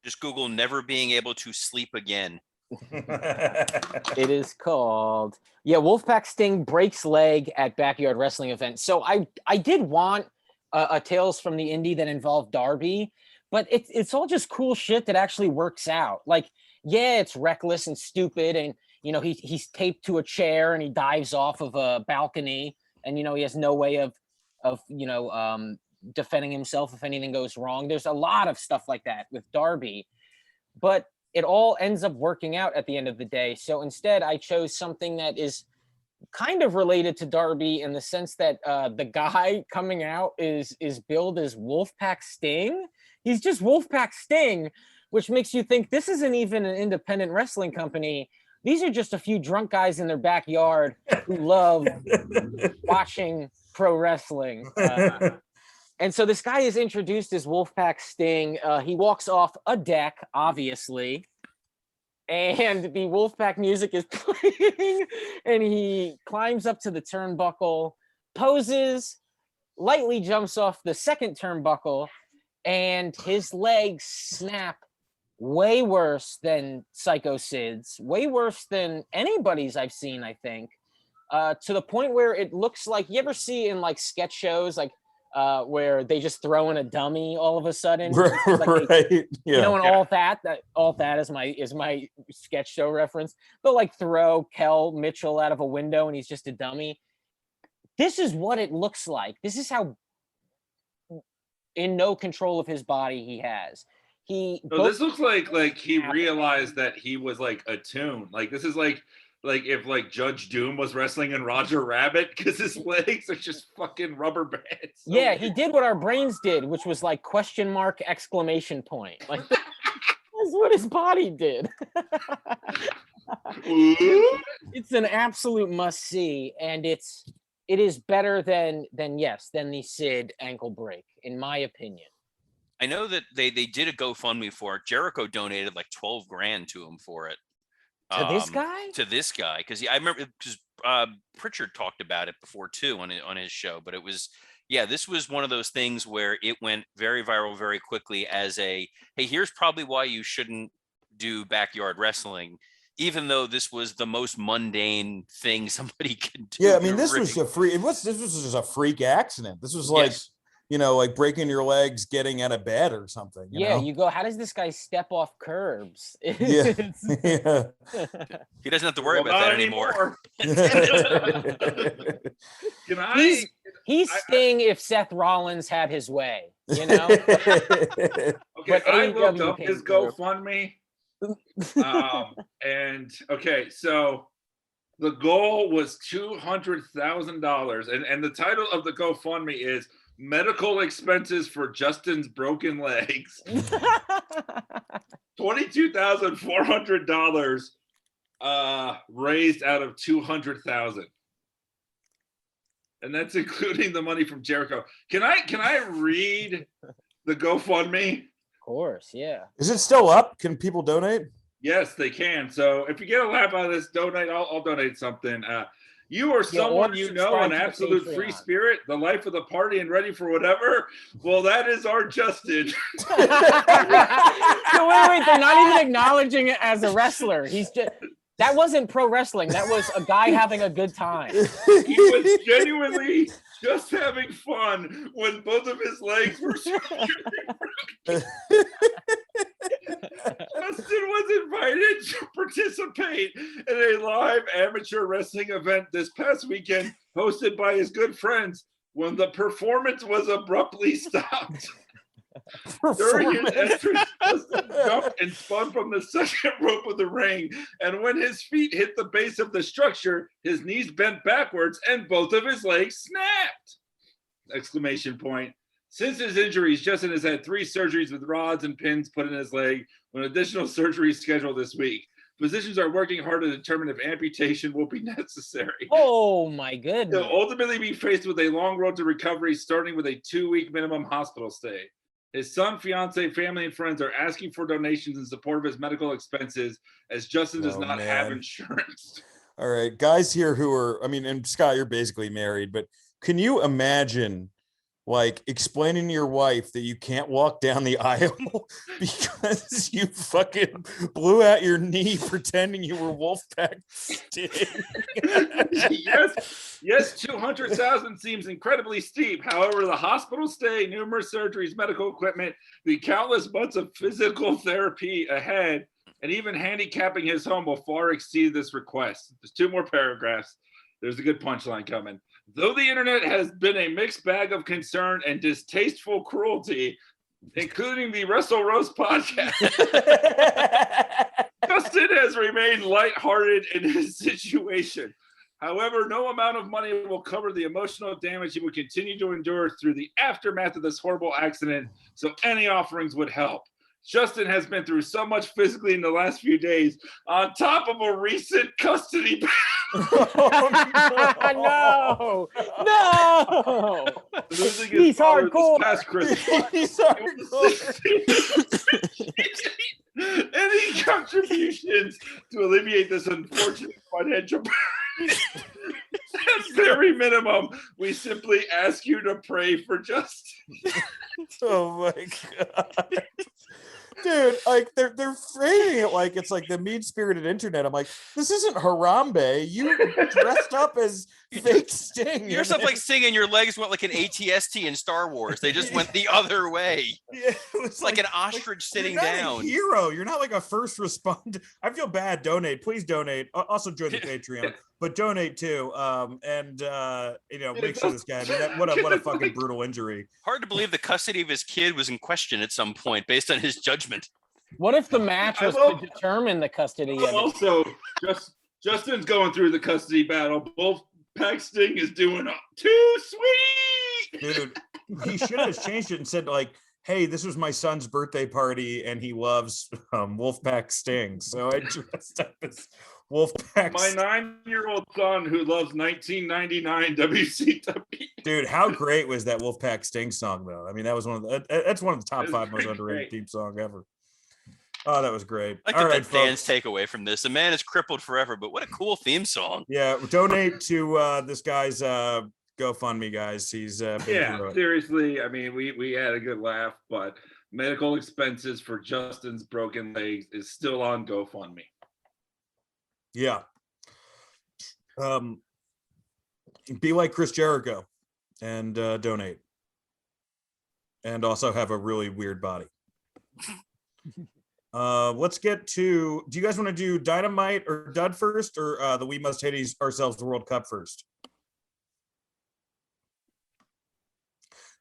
S5: Just Google never being able to sleep again.
S4: It is called, Wolfpack Sting breaks leg at backyard wrestling event. So I did want a Tales from the Indie that involved Darby, but it's all just cool shit that actually works out. Like, yeah, it's reckless and stupid, and you know he's taped to a chair and he dives off of a balcony, and you know he has no way of defending himself if anything goes wrong. There's a lot of stuff like that with Darby, but it all ends up working out at the end of the day. So instead, I chose something that is kind of related to Darby in the sense that the guy coming out is billed as Wolfpack Sting. He's just Wolfpack Sting, which makes you think this isn't even an independent wrestling company. These are just a few drunk guys in their backyard who love watching pro wrestling. And so this guy is introduced as Wolfpack Sting. He walks off a deck, obviously, and the Wolfpack music is playing, and he climbs up to the turnbuckle, poses, lightly jumps off the second turnbuckle, and his legs snap way worse than Psycho Sid's, way worse than anybody's I've seen, I think. to the point where it looks like, you ever see in like sketch shows, like where they just throw in a dummy all of a sudden, like
S3: Right.
S4: you know, and all that is my sketch show reference. They'll like throw Kel Mitchell out of a window and he's just a dummy. This is what it looks like. This is how in no control of his body he has.
S9: This looks like he realized that he was like attuned. Like this is like if like Judge Doom was wrestling in Roger Rabbit, because his legs are just fucking rubber bands. So
S4: yeah, he did what our brains did, which was like question mark exclamation point. Like that's what his body did. It's an absolute must see, and it is better than the Sid ankle break, in my opinion.
S5: I know that they did a GoFundMe for it. Jericho donated like 12 grand to him for it.
S4: To this guy?
S5: To this guy, because I remember because Pritchard talked about it before too on his show. But it was, this was one of those things where it went very viral very quickly as a, hey, here's probably why you shouldn't do backyard wrestling, even though this was the most mundane thing somebody can do.
S3: Yeah, I mean, this was just a freak accident. This was like, like breaking your legs, getting out of bed or something. You know?
S4: You go, how does this guy step off curbs?
S5: He doesn't have to worry about that anymore.
S4: He's Sting if Seth Rollins had his way, you know?
S9: Okay, I looked up his GoFundMe. And okay, so the goal was $200,000, and the title of the GoFundMe is Medical Expenses for Justin's Broken Legs. $22,400 raised out of $200,000, and that's including the money from Jericho. Can I read the GoFundMe?
S4: Of course, yeah.
S3: Is it still up? Can people donate?
S9: Yes, they can. So if you get a laugh out of this, donate. I'll donate something. You are someone you know, an absolute free spirit, the life of the party, and ready for whatever. Well, that is our Justin.
S4: No, wait, they're not even acknowledging it as a wrestler. That wasn't pro wrestling. That was a guy having a good time.
S9: He was genuinely just having fun when both of his legs were broken. Justin was invited to participate in a live amateur wrestling event this past weekend, hosted by his good friends, when the performance was abruptly stopped. During his entrance, Justin jumped and spun from the second rope of the ring, and when his feet hit the base of the structure, his knees bent backwards and both of his legs snapped! Exclamation point. Since his injuries, Justin has had 3 surgeries with rods and pins put in his leg, with additional surgeries scheduled this week. Physicians are working hard to determine if amputation will be necessary.
S4: Oh my goodness.
S9: He'll ultimately be faced with a long road to recovery, starting with a 2-week minimum hospital stay. His son, fiance, family, and friends are asking for donations in support of his medical expenses, as Justin does not have insurance.
S3: All right, guys here who are, and Scott, you're basically married, but can you imagine like explaining to your wife that you can't walk down the aisle because you fucking blew out your knee pretending you were Wolfpack Sting?
S9: Yes, 200,000 seems incredibly steep. However, the hospital stay, numerous surgeries, medical equipment, the countless months of physical therapy ahead, and even handicapping his home will far exceed this request. There's 2 more paragraphs. There's a good punchline coming. Though the internet has been a mixed bag of concern and distasteful cruelty, including the WrestleRoasts podcast, Justin has remained lighthearted in his situation. However, no amount of money will cover the emotional damage he would continue to endure through the aftermath of this horrible accident, so any offerings would help. Justin has been through so much physically in the last few days, on top of a recent custody battle.
S4: No. He's hardcore.
S9: He's hardcore. Any contributions to alleviate this unfortunate financial burden? At very minimum, we simply ask you to pray for Justin.
S3: Oh my God. Dude, like they're framing it like it's like the mean-spirited internet. I'm like, this isn't Harambe. You dressed up as fake Sting.
S5: You're stuff like singing. Your legs went like an ATST in Star Wars. They just went the other way.
S3: Yeah, it was
S5: It's like an ostrich sitting
S3: you're not
S5: down.
S3: A hero. You're not like a first responder. I feel bad. Donate, please donate. Also join the Patreon, but donate too. Make sure this guy. What a fucking brutal injury.
S5: Hard to believe the custody of his kid was in question at some point based on his judgment.
S4: What if the match was to determine the custody of it?
S9: Also, Justin's going through the custody battle. Wolfpack Sting is doing too sweet.
S3: Dude, he should have changed it and said like, hey, this was my son's birthday party and he loves Wolfpack Sting. So I dressed up as Wolfpack.
S9: My 9-year-old son who loves 1999 WCW.
S3: Dude, how great was that Wolfpack Sting song though? I mean, that's one of the top 5 most underrated theme song ever. Oh, that was great.
S5: All right, Dan's takeaway from this: the man is crippled forever, but what a cool theme song.
S3: Yeah, donate to this guy's GoFundMe, guys. He's
S9: seriously. I mean, we had a good laugh, but medical expenses for Justin's broken legs is still on GoFundMe.
S3: Yeah. Be like Chris Jericho and donate. And also have a really weird body. Let's get to, do you guys want to do Dynamite or Dud first, or the We Must Hate Ourselves World Cup first?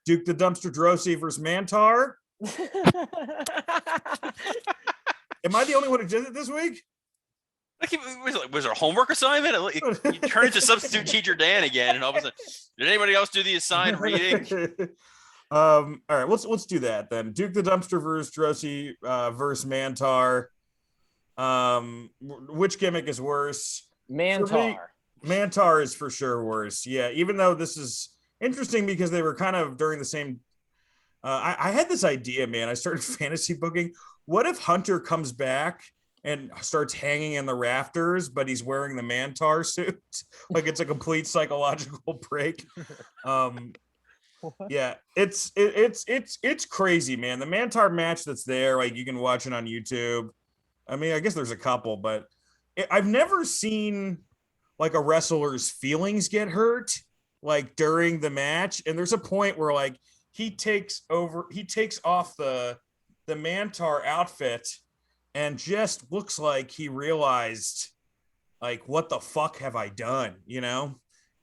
S3: Duke the Dumpster Drosy versus Mantar. Am I the only one who did it this week?
S5: Was there a homework assignment? You turn into substitute teacher Dan again, and all of a sudden, did anybody else do the assigned reading?
S3: All right, let's do that then. Duke the Dumpster versus Drosy versus Mantar. Which gimmick is worse? Mantar is for sure worse. Yeah, even though this is interesting because they were kind of during the same. I had this idea, man. I started fantasy booking. What if Hunter comes back and starts hanging in the rafters, but he's wearing the Mantar suit? Like it's a complete psychological break. Yeah, it's crazy, man. The Mantar match that's there, like you can watch it on YouTube. I mean, I guess there's a couple, but I've never seen like a wrestler's feelings get hurt like during the match. And there's a point where like he takes off the Mantar outfit and just looks like he realized like, what the fuck have I done? You know?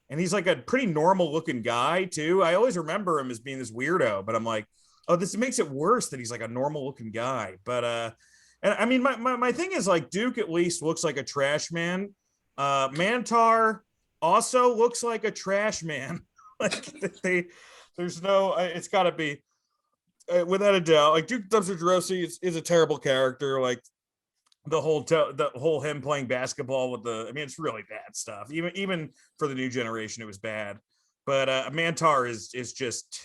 S3: And he's like a pretty normal looking guy too. I always remember him as being this weirdo, but I'm like, oh, this makes it worse that he's like a normal looking guy. But and I mean, my thing is like Duke at least looks like a trash man. Mantar also looks like a trash man. Like there's no, it's got to be without a doubt. Like Duke Dumpster Drosy is a terrible character. Like the whole him playing basketball with I mean, it's really bad stuff. Even for the new generation, it was bad. But Mantar is just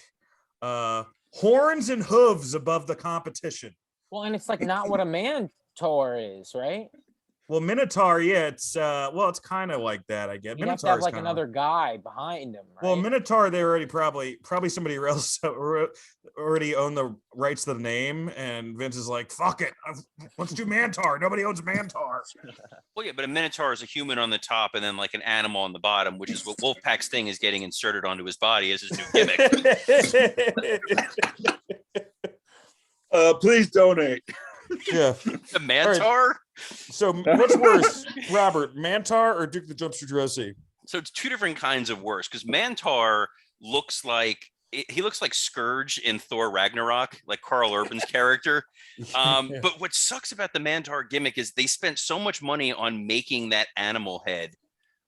S3: horns and hooves above the competition.
S4: Well, and it's like not what a Mantar is, right?
S3: Well, Minotaur, yeah, it's kind of like that, I guess.
S4: You have to have like another guy behind him, right?
S3: Well, Minotaur, they already probably somebody else already owned the rights to the name, and Vince is like, fuck it, let's do Mantar. Nobody owns Mantar.
S5: Well, yeah, but a Minotaur is a human on the top and then like an animal on the bottom, which is what Wolfpack Sting is getting inserted onto his body as his new gimmick.
S6: Please donate.
S3: Yeah.
S5: The Mantar?
S3: Right. So what's worse, Robert, Mantar or Duke the Dumpster Drosy?
S5: So it's two different kinds of worse, because Mantar looks like Scourge in Thor Ragnarok, like Carl Urban's character. But what sucks about the Mantar gimmick is they spent so much money on making that animal head.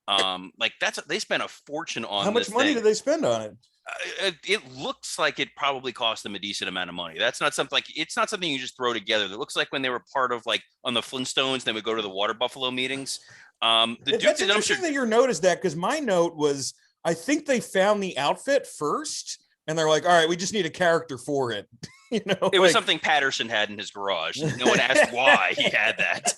S5: They spent a fortune on.
S3: How much money did they spend on it?
S5: It looks like it probably cost them a decent amount of money. It's not something you just throw together. It looks like when they were part of like on the Flintstones, they would go to the water buffalo meetings.
S3: That's interesting that you noticed that, because my note was, I think they found the outfit first and they're like, all right, we just need a character for it. You know,
S5: it was something Patterson had in his garage. No one asked why he had that.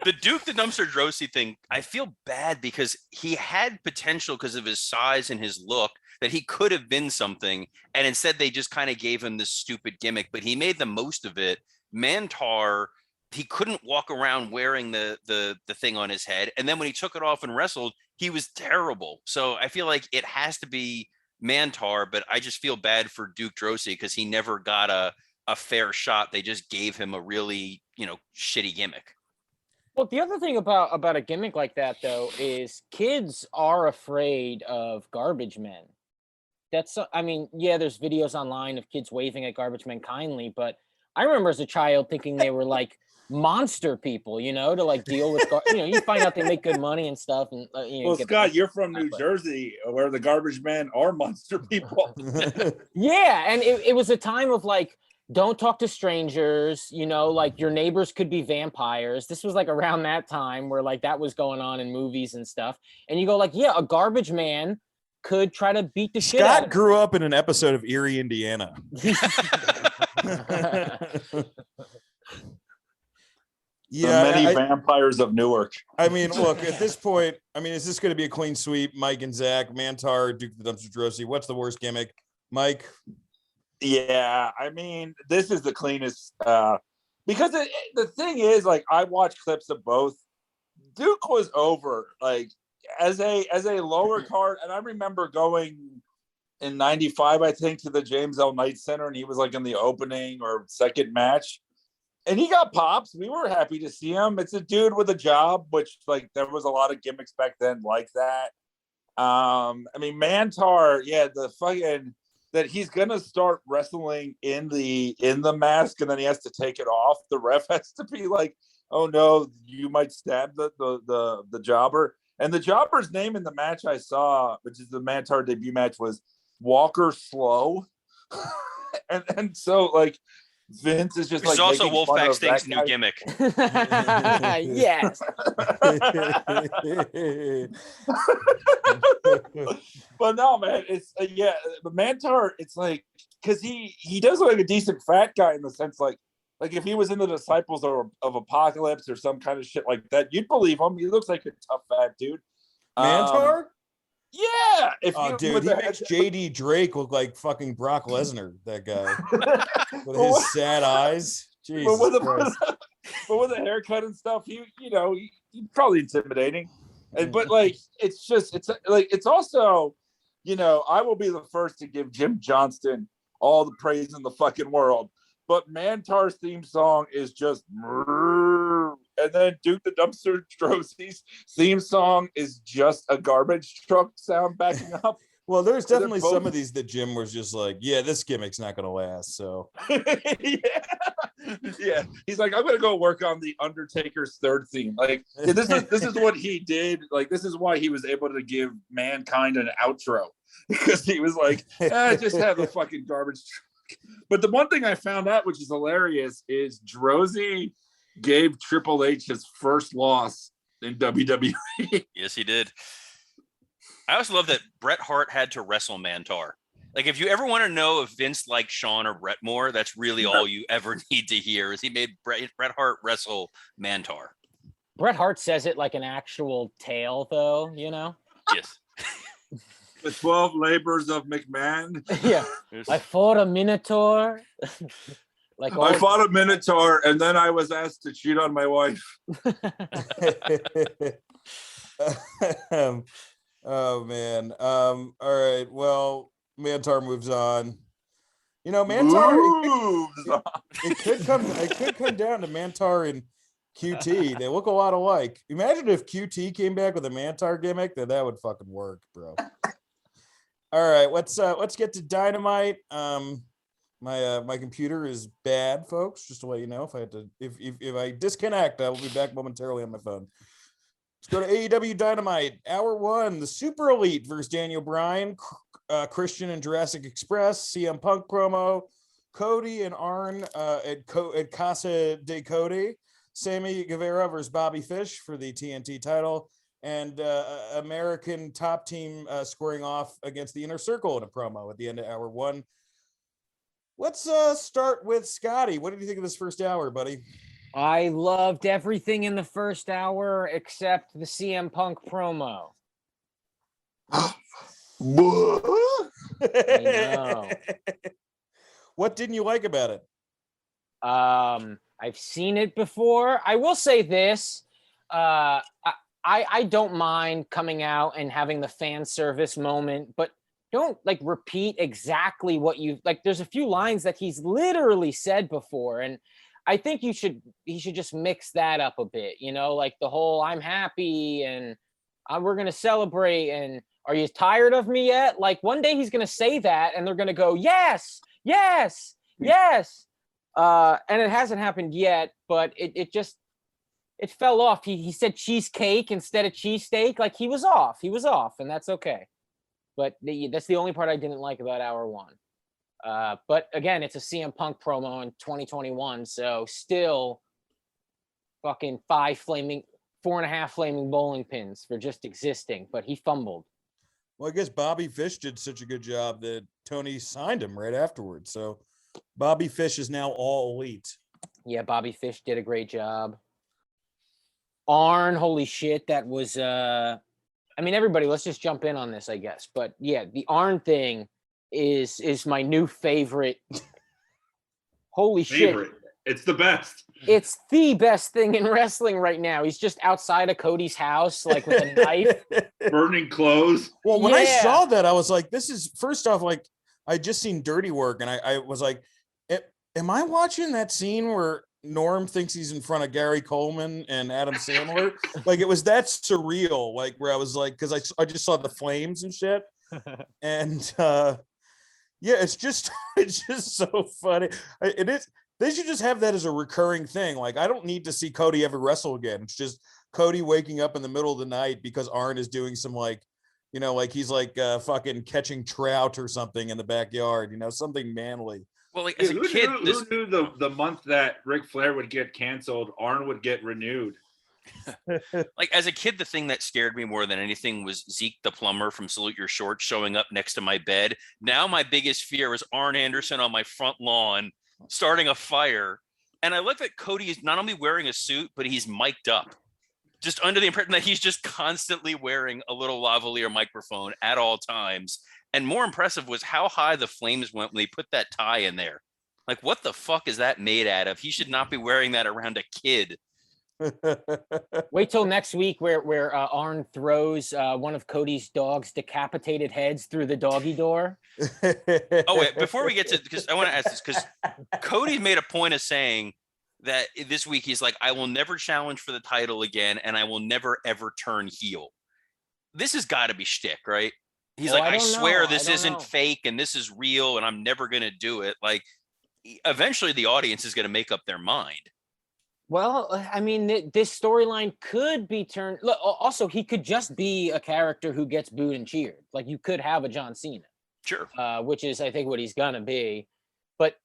S5: The Duke the Dumpster Drosy thing, I feel bad because he had potential because of his size and his look, that he could have been something, and instead they just kind of gave him this stupid gimmick, but he made the most of it Mantar, he couldn't walk around wearing the thing on his head, and then when he took it off and wrestled, he was terrible. So I feel like it has to be Mantar, but I just feel bad for Duke Drosy because he never got a fair shot. They just gave him a really, shitty gimmick.
S4: Well, the other thing about a gimmick like that, though, is kids are afraid of garbage men. There's videos online of kids waving at garbage men kindly, but I remember as a child thinking they were like monster people, to like deal with, you find out they make good money and stuff. And
S6: well, Scott, you're from New Jersey, where the garbage men are monster people.
S4: Yeah, and it was a time of like, don't talk to strangers, like your neighbors could be vampires. This was like around that time where like that was going on in movies and stuff. And you go like, yeah, a garbage man could try to beat the shit out of
S3: Scott grew up in an episode of Erie, Indiana.
S6: Yeah, the many vampires of Newark.
S3: I mean, look, at this point, is this going to be a clean sweep? Mike and Zach, Mantar, Duke the Dumpster Drosy. What's the worst gimmick? Mike?
S6: Yeah, this is the cleanest because the thing is, like, I watched clips of both. Duke was over, like, as a lower card, and I remember going in '95, I think, to the James L. Knight Center, and he was like in the opening or second match, and he got pops. We were happy to see him. It's a dude with a job, which, like, there was a lot of gimmicks back then like that. Mantar, yeah, the fucking that he's gonna start wrestling in the mask, and then he has to take it off. The ref has to be like, "Oh no, you might stab the jobber." And the jobber's name in the match I saw, which is the Mantar debut match, was Walker Slow. and so, like, Vince is just
S5: Which
S6: like
S5: is also Wolfpack Stink's new gimmick.
S4: Yes.
S6: But no, man, it's but Mantar, it's like, because he does look like a decent fat guy in the sense, like if he was in the Disciples of Apocalypse or some kind of shit like that, you'd believe him. He looks like a tough fat dude.
S3: Mantar?
S6: Yeah.
S3: Dude, he makes JD Drake look like fucking Brock Lesnar, that guy. With his sad eyes. Jesus Christ.
S6: But with a haircut and stuff, he's probably intimidating. But like, it's also, I will be the first to give Jim Johnston all the praise in the fucking world. But Mantar's theme song is just, and then Duke the Dumpster Drosy's theme song is just a garbage truck sound backing up.
S3: Well, there's definitely some of these that Jim was just like, yeah, this gimmick's not going to last. So
S6: yeah, he's like, I'm going to go work on the Undertaker's third theme. Like, this is what he did. Like, this is why he was able to give Mankind an outro, because he was like, just have a fucking garbage truck. But the one thing I found out, which is hilarious, is Drosy gave Triple H his first loss in WWE.
S5: Yes, he did. I also love that Bret Hart had to wrestle Mantar. Like, if you ever want to know if Vince liked Shawn or Bret more, that's really all you ever need to hear, is he made Bret Hart wrestle Mantar.
S4: Bret Hart says it like an actual tale, though,
S5: Yes.
S6: The 12 labors of McMahon.
S4: Yeah. I fought a Minotaur.
S6: I fought a Minotaur, and then I was asked to cheat on my wife.
S3: Oh man. All right. Well, Mantar moves on. Mantar. It could come down to Mantar and QT. They look a lot alike. Imagine if QT came back with a Mantar gimmick, then that would fucking work, bro. All right, let's get to Dynamite. My computer is bad, folks. Just to let you know, if I disconnect, I will be back momentarily on my phone. Let's go to AEW Dynamite. Hour 1, the Super Elite versus Daniel Bryan, Christian and Jurassic Express, CM Punk promo, Cody and Arn at Casa de Cody, Sammy Guevara versus Bobby Fish for the TNT title, and American Top Team scoring off against the Inner Circle in a promo at the end of hour 1. Let's start with Scotty. What did you think of this first hour, buddy?
S4: I loved everything in the first hour except the CM Punk promo.
S3: I know. What didn't you like about it?
S4: I've seen it before. I will say this. I don't mind coming out and having the fan service moment, but don't like repeat exactly what you like. There's a few lines that he's literally said before, and I think he should just mix that up a bit, like the whole I'm happy and we're gonna celebrate and are you tired of me yet? Like one day he's gonna say that and they're gonna go, yes, yes, yes. And it hasn't happened yet, but it fell off. He said cheesecake instead of cheesesteak. Like he was off, and that's okay. But that's the only part I didn't like about hour one. But again, it's a CM Punk promo in 2021, so still fucking 4.5 flaming bowling pins for just existing, but he fumbled.
S3: Well, I guess Bobby Fish did such a good job that Tony signed him right afterwards. So Bobby Fish is now all elite.
S4: Yeah, Bobby Fish did a great job. Arn, holy shit, that was everybody, let's just jump in on this, I guess. But yeah, the Arn thing is my new favorite. Holy shit.
S9: It's the best.
S4: It's the best thing in wrestling right now. He's just outside of Cody's house, like with a knife.
S9: Burning clothes.
S3: Well, when I saw that, I was like, this is first off, like I just seen Dirty Work, and I was like, am I watching that scene where Norm thinks he's in front of Gary Coleman and Adam Sandler? Like it was that surreal, like where I was like, because I just saw the flames and shit. And yeah, it's just so funny. It is. They should just have that as a recurring thing. Like, I don't need to see Cody ever wrestle again. It's just Cody waking up in the middle of the night because Arn is doing some like he's like fucking catching trout or something in the backyard, something manly.
S5: Well, like as a kid,
S9: who knew the month that Ric Flair would get canceled, Arn would get renewed?
S5: Like as a kid, the thing that scared me more than anything was Zeke the plumber from Salute Your Shorts showing up next to my bed. Now my biggest fear is Arn Anderson on my front lawn starting a fire. And I love that Cody is not only wearing a suit, but he's mic'd up, just under the impression that he's just constantly wearing a little lavalier microphone at all times. And more impressive was how high the flames went when they put that tie in there. Like, what the fuck is that made out of? He should not be wearing that around a kid.
S4: Wait till next week where Arn throws one of Cody's dog's decapitated heads through the doggy door.
S5: Oh, wait, before we get to, because I want to ask this, because Cody made a point of saying that this week he's like, I will never challenge for the title again, and I will never ever turn heel. This has got to be shtick, right? He's like, I swear this isn't fake and this is real and I'm never going to do it. Like, eventually the audience is going to make up their mind.
S4: Well, I mean, this storyline could be turned. Look, also, he could just be a character who gets booed and cheered. Like, you could have a John Cena.
S5: Sure.
S4: Which is, I think, what he's going to be. But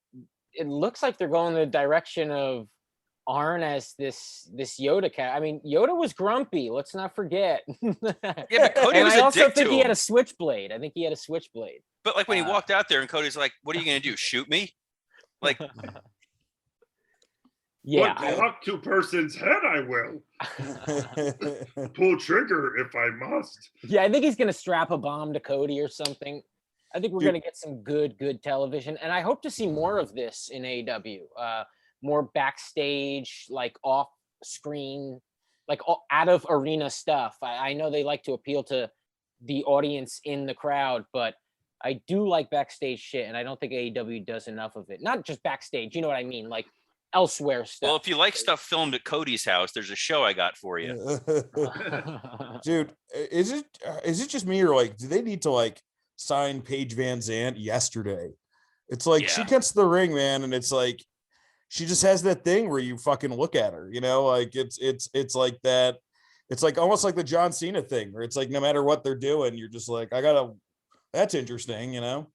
S4: it looks like they're going the direction of Arn as this Yoda cat. I mean, Yoda was grumpy. Let's not forget.
S5: Yeah, but Cody was
S4: I also
S5: a dick
S4: think
S5: to
S4: he
S5: him.
S4: had a switchblade. I think he had a switchblade.
S5: But like when he walked out there and Cody's like, what are you going to do? Shoot me? Like,
S4: yeah.
S9: But to up to person's head, I will. Pull trigger if I must.
S4: Yeah, I think he's going to strap a bomb to Cody or something. I think we're going to get some good television. And I hope to see more of this in AEW. More backstage, like off screen, like out of arena stuff. I know they like to appeal to the audience in the crowd, but I do like backstage shit. And I don't think AEW does enough of it. Not just backstage, you know what I mean? Like elsewhere stuff.
S5: well, if you like stuff filmed at Cody's house, there's a show I got for you.
S3: Dude, is it just me or like, do they need to like sign Paige Van Zandt yesterday? It's like she gets to the ring, man, and it's like she just has that thing where you fucking look at her, like it's like that. It's like almost like the John Cena thing where it's like no matter what they're doing, you're just like, that's interesting, All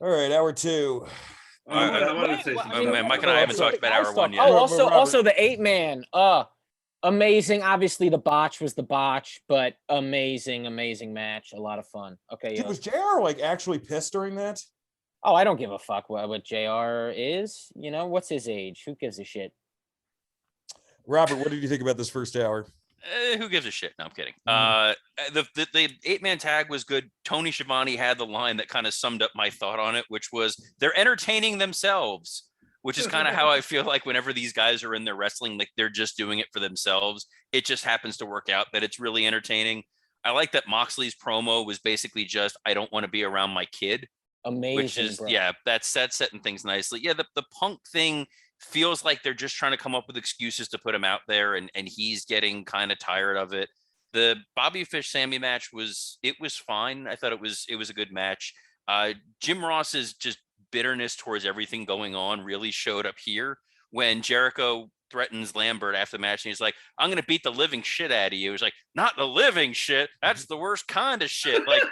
S3: right, hour two.
S9: I wanted to say something.
S5: Mike and I haven't talked about hour one yet.
S4: Oh, also the 8-man. Amazing. Obviously, the botch was the botch, but amazing match. A lot of fun. Okay.
S3: Dude, was JR like actually pissed during that?
S4: Oh, I don't give a fuck what JR is. What's his age? Who gives a shit?
S3: Robert, what did you think about this first hour?
S5: Who gives a shit? No, I'm kidding. The 8-man tag was good. Tony Schiavone had the line that kind of summed up my thought on it, which was they're entertaining themselves. which is kind of how I feel like whenever these guys are in their wrestling, like they're just doing it for themselves. It just happens to work out that it's really entertaining. I like that Moxley's promo was basically just, I don't want to be around my kid.
S4: Amazing,
S5: Which is,
S4: bro.
S5: yeah, that's setting things nicely. Yeah, the Punk thing feels like they're just trying to come up with excuses to put him out there, and he's getting kind of tired of it. The Bobby Fish Sammy match was fine. I thought it was a good match. Jim Ross's just bitterness towards everything going on really showed up here when Jericho threatens Lambert after the match, and he's like, I'm gonna beat the living shit out of you. He's like, not the living shit, that's the worst kind of shit. Like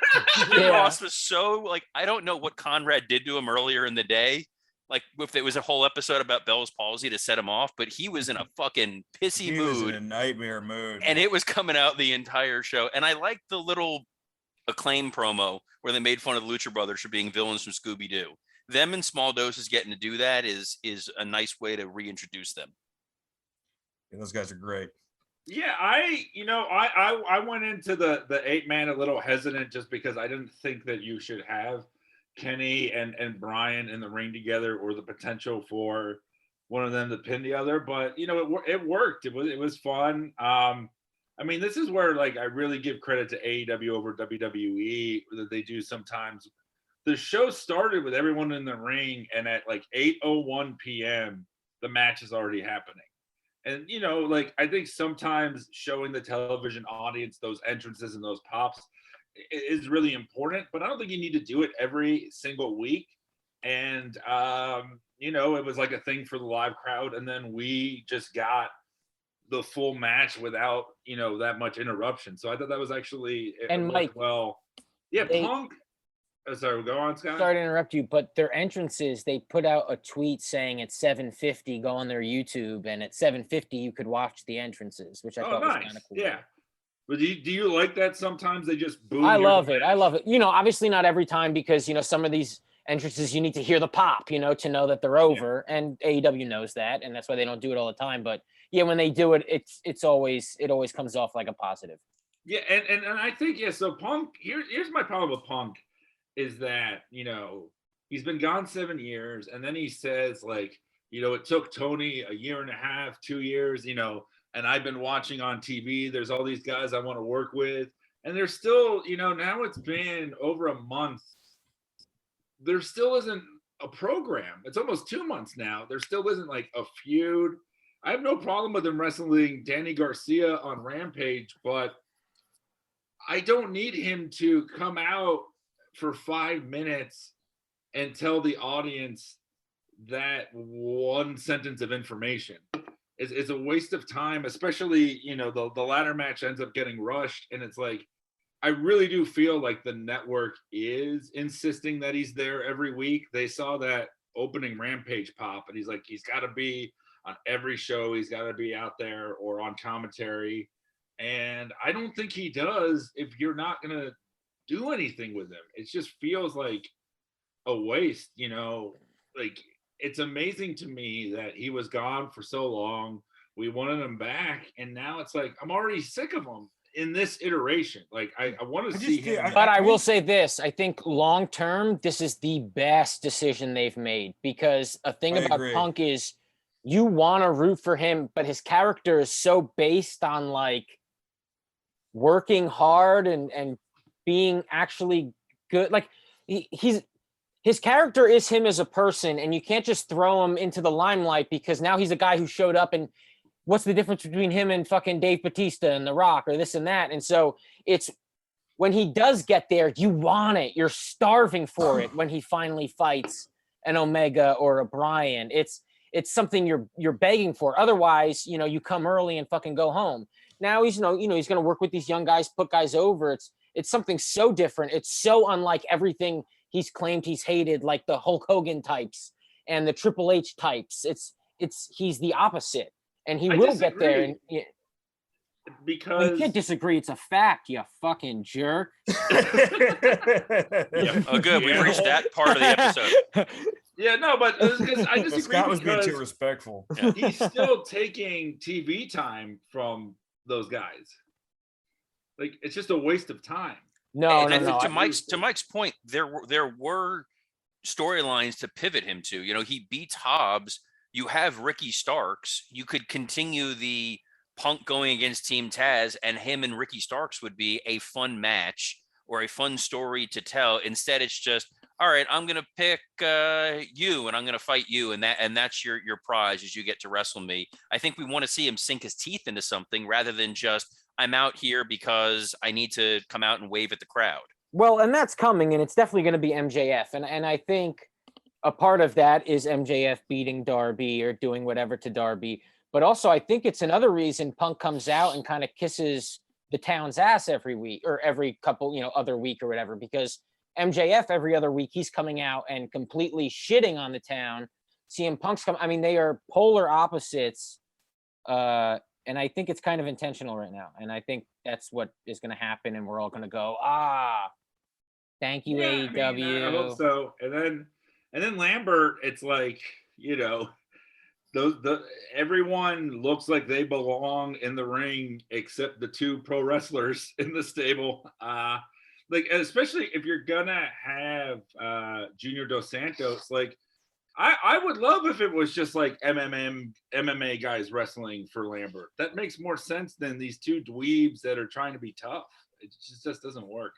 S5: Jim Ross was so like, I don't know what Conrad did to him earlier in the day, like if it was a whole episode about Bell's palsy to set him off, but he was in a fucking pissy mood.
S3: He was in a nightmare mood,
S5: and it was coming out the entire show. And I liked the little Acclaim promo where they made fun of the Lucha Brothers for being villains from Scooby-Doo. Them in small doses getting to do that is a nice way to reintroduce them.
S3: Yeah, those guys are great.
S9: Yeah, I went into the 8-man a little hesitant just because I didn't think that you should have Kenny and Brian in the ring together, or the potential for one of them to pin the other. But it worked. It was fun. I mean, this is where like I really give credit to AEW over WWE that they do sometimes. The show started with everyone in the ring, and at like 8:01 p.m. the match is already happening. And, like, I think sometimes showing the television audience those entrances and those pops is really important, but I don't think you need to do it every single week. And, it was like a thing for the live crowd. And then we just got the full match without, that much interruption. So I thought that was actually,
S4: and Mike,
S9: well. Yeah, Punk. Oh, sorry, go on, Scott.
S4: Sorry to interrupt you, but their entrances, they put out a tweet saying at 7:50, go on their YouTube, and at 7:50 you could watch the entrances, which I thought was kind of cool.
S9: Yeah. But do you like that sometimes they just boom?
S4: I love it. Obviously not every time, because, some of these entrances you need to hear the pop, to know that they're over. Yeah. And AEW knows that, and that's why they don't do it all the time. But yeah, when they do it, it always comes off like a positive.
S9: Yeah, and I think, so Punk, here's my problem with Punk. Is that, he's been gone 7 years, and then he says, like, it took Tony a year and a half, 2 years, and I've been watching on TV. There's all these guys I want to work with. And there's still, now it's been over a month. There still isn't a program. It's almost 2 months now. There still isn't like a feud. I have no problem with him wrestling Danny Garcia on Rampage, but I don't need him to come out for 5 minutes and tell the audience that one sentence of information is a waste of time, especially, the ladder match ends up getting rushed. And it's like, I really do feel like the network is insisting that he's there every week. They saw that opening Rampage pop, and he's like, he's got to be on every show. He's got to be out there or on commentary. And I don't think he does if you're not going to do anything with him. It just feels like a waste, like it's amazing to me that he was gone for so long. We wanted him back, and now it's like I'm already sick of him in this iteration. Like I want to see him.
S4: But I will say this, I think long term this is the best decision they've made, because a thing about Punk is you want to root for him, but his character is so based on like working hard and being actually good. Like his character is him as a person, and you can't just throw him into the limelight because now he's a guy who showed up, and what's the difference between him and fucking Dave Bautista and The Rock or this and that? And so it's when he does get there, you want it. You're starving for it when he finally fights an Omega or a Bryan. It's something you're begging for. Otherwise, you come early and fucking go home. Now he's he's going to work with these young guys, put guys over. It's something so different. It's so unlike everything he's claimed he's hated, like the Hulk Hogan types and the Triple H types. He's the opposite, and he will get there. And
S9: because
S4: you can't disagree. It's a fact, you fucking jerk.
S5: Yeah. Oh, good. We've reached that part of the episode.
S9: Yeah, no, but I disagree.
S3: Scott was being too respectful.
S9: Yeah. He's still taking TV time from those guys. Like, it's just a waste of time.
S4: No.
S5: To Mike's point, there were storylines to pivot him to. You know, he beats Hobbs. You have Ricky Starks. You could continue the Punk going against Team Taz, and him and Ricky Starks would be a fun match or a fun story to tell. Instead, it's just, all right, I'm gonna pick you, and I'm gonna fight you, and that's your prize as you get to wrestle me. I think we want to see him sink his teeth into something rather than just, I'm out here because I need to come out and wave at the crowd.
S4: Well, and that's coming, and it's definitely going to be MJF. And I think a part of that is MJF beating Darby or doing whatever to Darby. But also, I think it's another reason Punk comes out and kind of kisses the town's ass every week or every couple, other week or whatever, because MJF every other week, he's coming out and completely shitting on the town. CM Punk's come. I mean, they are polar opposites. And I think it's kind of intentional right now. And I think that's what is going to happen. And we're all going to go, thank you, AEW.
S9: I mean, I hope so. And then Lambert, it's like, everyone looks like they belong in the ring except the two pro wrestlers in the stable. Like, especially if you're gonna have Junior Dos Santos, like I would love if it was just like MMA guys wrestling for Lambert. That makes more sense than these two dweebs that are trying to be tough. It just doesn't work.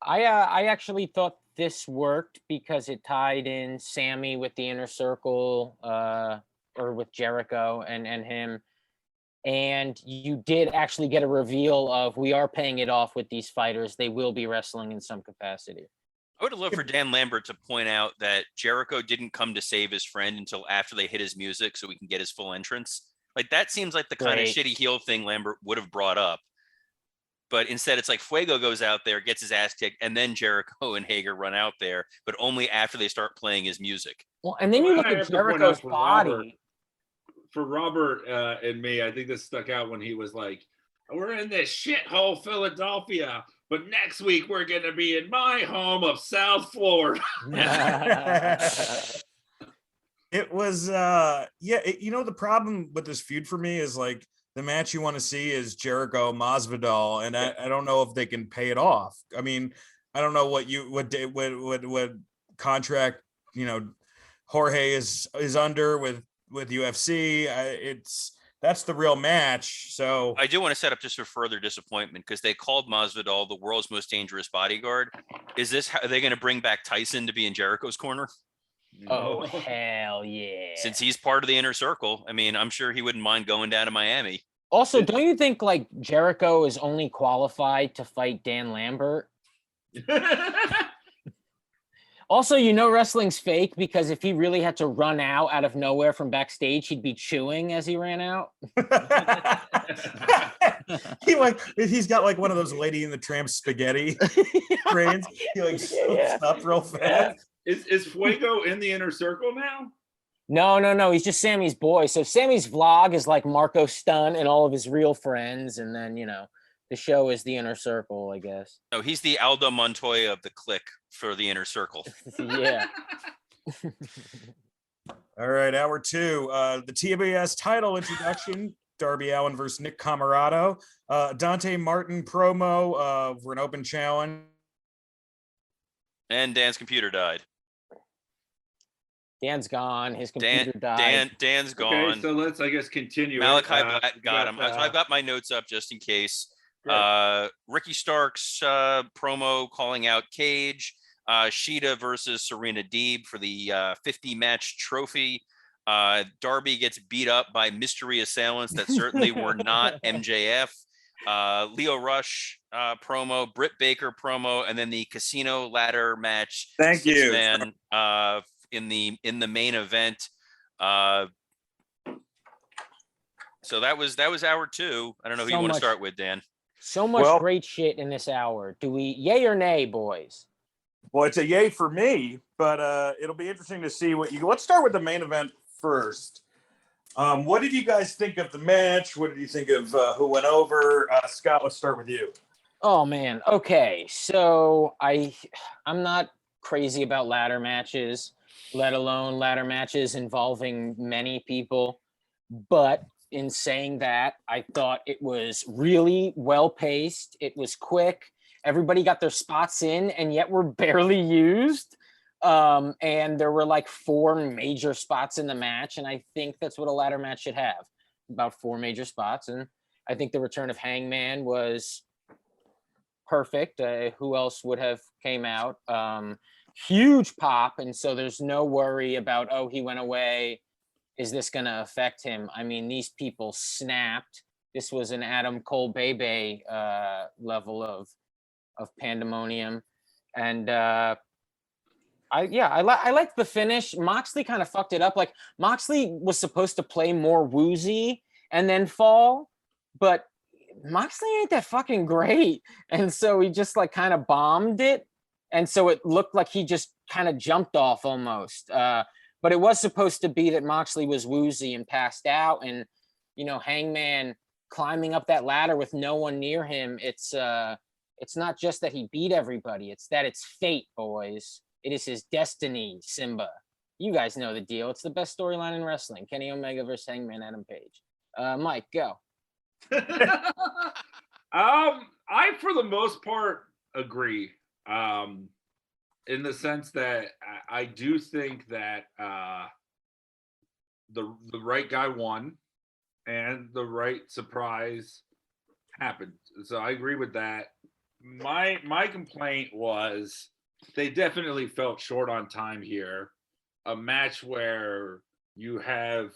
S4: I actually thought this worked because it tied in Sammy with the Inner Circle, or with Jericho and him. And you did actually get a reveal of, we are paying it off with these fighters. They will be wrestling in some capacity.
S5: I would have loved for Dan Lambert to point out that Jericho didn't come to save his friend until after they hit his music so we can get his full entrance. Like, that seems like the kind of shitty heel thing Lambert would have brought up. But instead, it's like Fuego goes out there, gets his ass kicked, and then Jericho and Hager run out there, but only after they start playing his music.
S4: Well, and then you look at Jericho's body.
S9: For Robert and me, I think this stuck out when he was like, we're in this shithole Philadelphia, but next week we're going to be in my home of South Florida.
S3: It was, the problem with this feud for me is like, the match you want to see is Jericho Masvidal, and I don't know if they can pay it off. I mean, I don't know what contract, Jorge is under with UFC. That's the real match. So
S5: I do want to set up just for further disappointment because they called Masvidal the world's most dangerous bodyguard. Is this how are they going to bring back Tyson to be in Jericho's corner?
S4: Oh, hell yeah.
S5: Since he's part of the Inner Circle, I mean, I'm sure he wouldn't mind going down to Miami.
S4: Also, don't you think like Jericho is only qualified to fight Dan Lambert? Also, wrestling's fake because if he really had to run out of nowhere from backstage, he'd be chewing as he ran out.
S3: He's got like one of those Lady in the Tramp spaghetti trains. He soaks up real fast.
S9: Is Fuego in the Inner Circle now?
S4: No. He's just Sammy's boy. So Sammy's vlog is like Marco Stunt and all of his real friends. And then, the show is the Inner Circle, I guess.
S5: No, he's the Aldo Montoya of the clique for the Inner Circle.
S4: Yeah.
S3: All right, hour two. The TBS title introduction. Darby Allin versus Nick Camarado. Dante Martin promo for an open challenge.
S5: And Dan's computer died.
S4: Dan's gone. His computer died.
S5: Dan's gone.
S9: Okay, so let's, I guess, continue.
S5: Malachi got him. So I've got my notes up just in case. Ricky Starks promo calling out Cage. Sheeta versus Serena Deeb for the 50-match trophy. Darby gets beat up by mystery assailants that certainly were not MJF. Leo Rush promo, Britt Baker promo, and then the casino ladder match.
S3: Thank you.
S5: Man, in the main event. So that was hour two. I don't know who you want to start with, Dan.
S4: So much great shit in this hour. Do we yay or nay, boys?
S3: Well, it's a yay for me, but it'll be interesting to see let's start with the main event first. What did you guys think of the match? What did you think of who went over? Scott, let's start with you.
S4: Oh man. Okay. So I'm not crazy about ladder matches, let alone ladder matches involving many people. But in saying that, I thought it was really well paced. It was quick. everybody got their spots in and yet were barely used. And there were like 4 major spots in the match, and I think that's what a ladder match should have, about 4 major spots. And I think the return of Hangman was perfect. Who else would have came out? Huge pop, and so there's no worry about, oh, he went away, is this going to affect him? I mean, these people snapped. This was an Adam Cole Bebe level of pandemonium. And I liked the finish. Moxley kind of fucked it up. Like, Moxley was supposed to play more woozy and then fall, but Moxley ain't that fucking great. And so he just like kind of bombed it. And so it looked like he just kind of jumped off almost. But it was supposed to be that Moxley was woozy and passed out, and, you know, Hangman climbing up that ladder with no one near him. It's not just that he beat everybody. It's that it's fate, boys. It is his destiny, Simba. You guys know the deal. It's the best storyline in wrestling. Kenny Omega versus Hangman Adam Page. Mike, go.
S9: I, for the most part, agree. In the sense that I do think that the right guy won and the right surprise happened. So I agree with that. My complaint was they definitely felt short on time here. A match where you have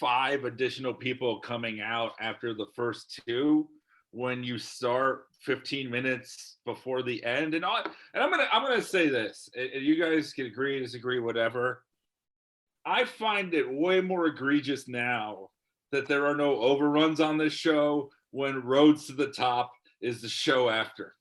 S9: 5 additional people coming out after the first 2, when you start 15 minutes before the end, and I'm gonna say this, and you guys can agree, disagree, whatever. I find it way more egregious now that there are no overruns on this show when Roads to the Top is the show after.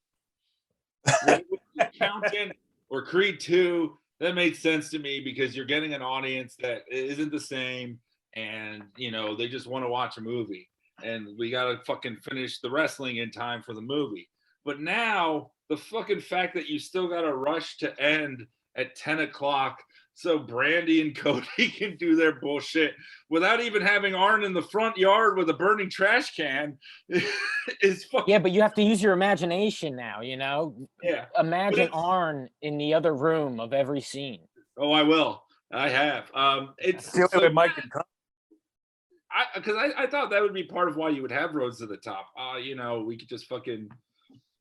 S9: Counting or Creed 2, that made sense to me because you're getting an audience that isn't the same, and you know they just want to watch a movie. And we got to fucking finish the wrestling in time for the movie. But now, the fucking fact that you still got to rush to end at 10 o'clock so Brandy and Cody can do their bullshit without even having Arn in the front yard with a burning trash can is fucking...
S4: Yeah, but you have to use your imagination now, you know?
S9: Yeah.
S4: Imagine Arn in the other room of every scene.
S9: Oh, I will. I have. It's
S3: Still
S9: so
S3: Mike and
S9: because I thought that would be part of why you would have Roads to the Top. You know, we could just fucking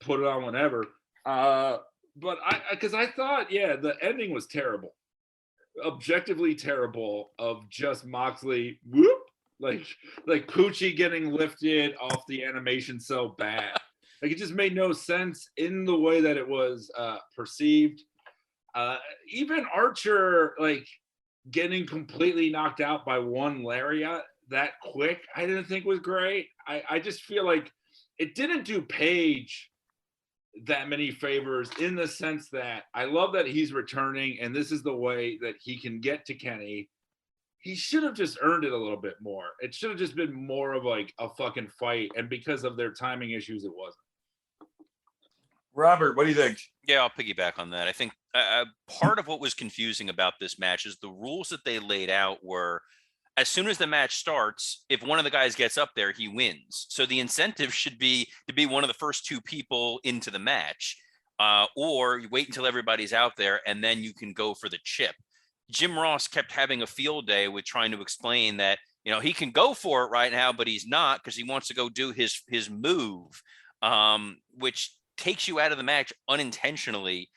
S9: put it on whenever. But I thought, yeah, the ending was terrible, objectively terrible. Of just Moxley, whoop, like Poochie getting lifted off the animation so bad. Like, it just made no sense in the way that it was perceived. Even Archer, like, getting completely knocked out by one lariat that quick, I didn't think was great. I just feel like it didn't do Page that many favors, in the sense that I love that he's returning and this is the way that he can get to Kenny. He should have just earned it a little bit more. It should have just been more of like a fucking fight, and because of their timing issues, it wasn't.
S3: Robert, what do you think?
S5: Yeah, I'll piggyback on that. I think part of what was confusing about this match is the rules that they laid out were, as soon as the match starts, if one of the guys gets up there, he wins. So the incentive should be to be one of the first 2 people into the match, or you wait until everybody's out there and then you can go for the chip. Jim Ross kept having a field day with trying to explain that, you know, he can go for it right now, but he's not, because he wants to go do his move, which takes you out of the match unintentionally.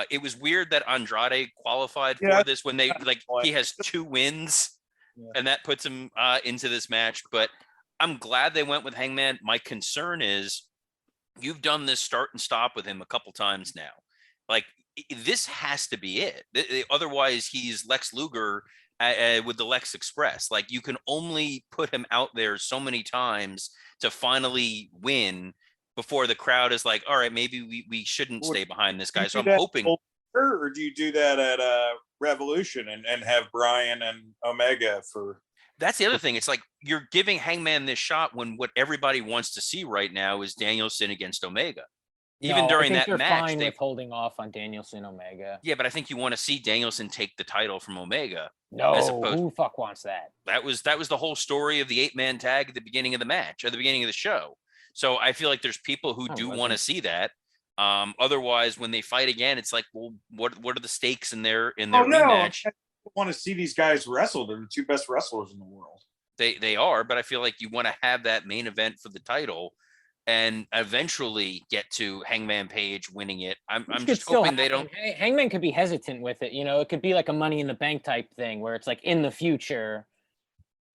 S5: It was weird that Andrade qualified for this when they he has 2 wins. Yeah. And that puts him into this match. But I'm glad they went with Hangman. My concern is you've done this start and stop with him a couple times now. Like, this has to be it. Otherwise, he's Lex Luger with the Lex Express. Like, you can only put him out there so many times to finally win before the crowd is like, all right, maybe we shouldn't stay behind this guy. So I'm hoping.
S3: Or do you do that at Revolution and have Brian and Omega for?
S5: That's the other thing. It's like you're giving Hangman this shot when what everybody wants to see right now is Danielson against Omega. Even during that match,
S4: fine with holding off on Danielson Omega.
S5: Yeah, but I think you want to see Danielson take the title from Omega.
S4: No, who the fuck wants that?
S5: That was the whole story of the 8-man tag at the beginning of the match, at the beginning of the show. So I feel like there's people who do want to see that. Otherwise, when they fight again, it's like, well, what are the stakes in their rematch?
S3: I want to see these guys wrestle. They're the two best wrestlers in the world.
S5: They are, but I feel like you want to have that main event for the title and eventually get to Hangman Page winning it. I'm just hoping they don't.
S4: Hangman could be hesitant with it. It could be like a Money in the Bank type thing where it's like in the future.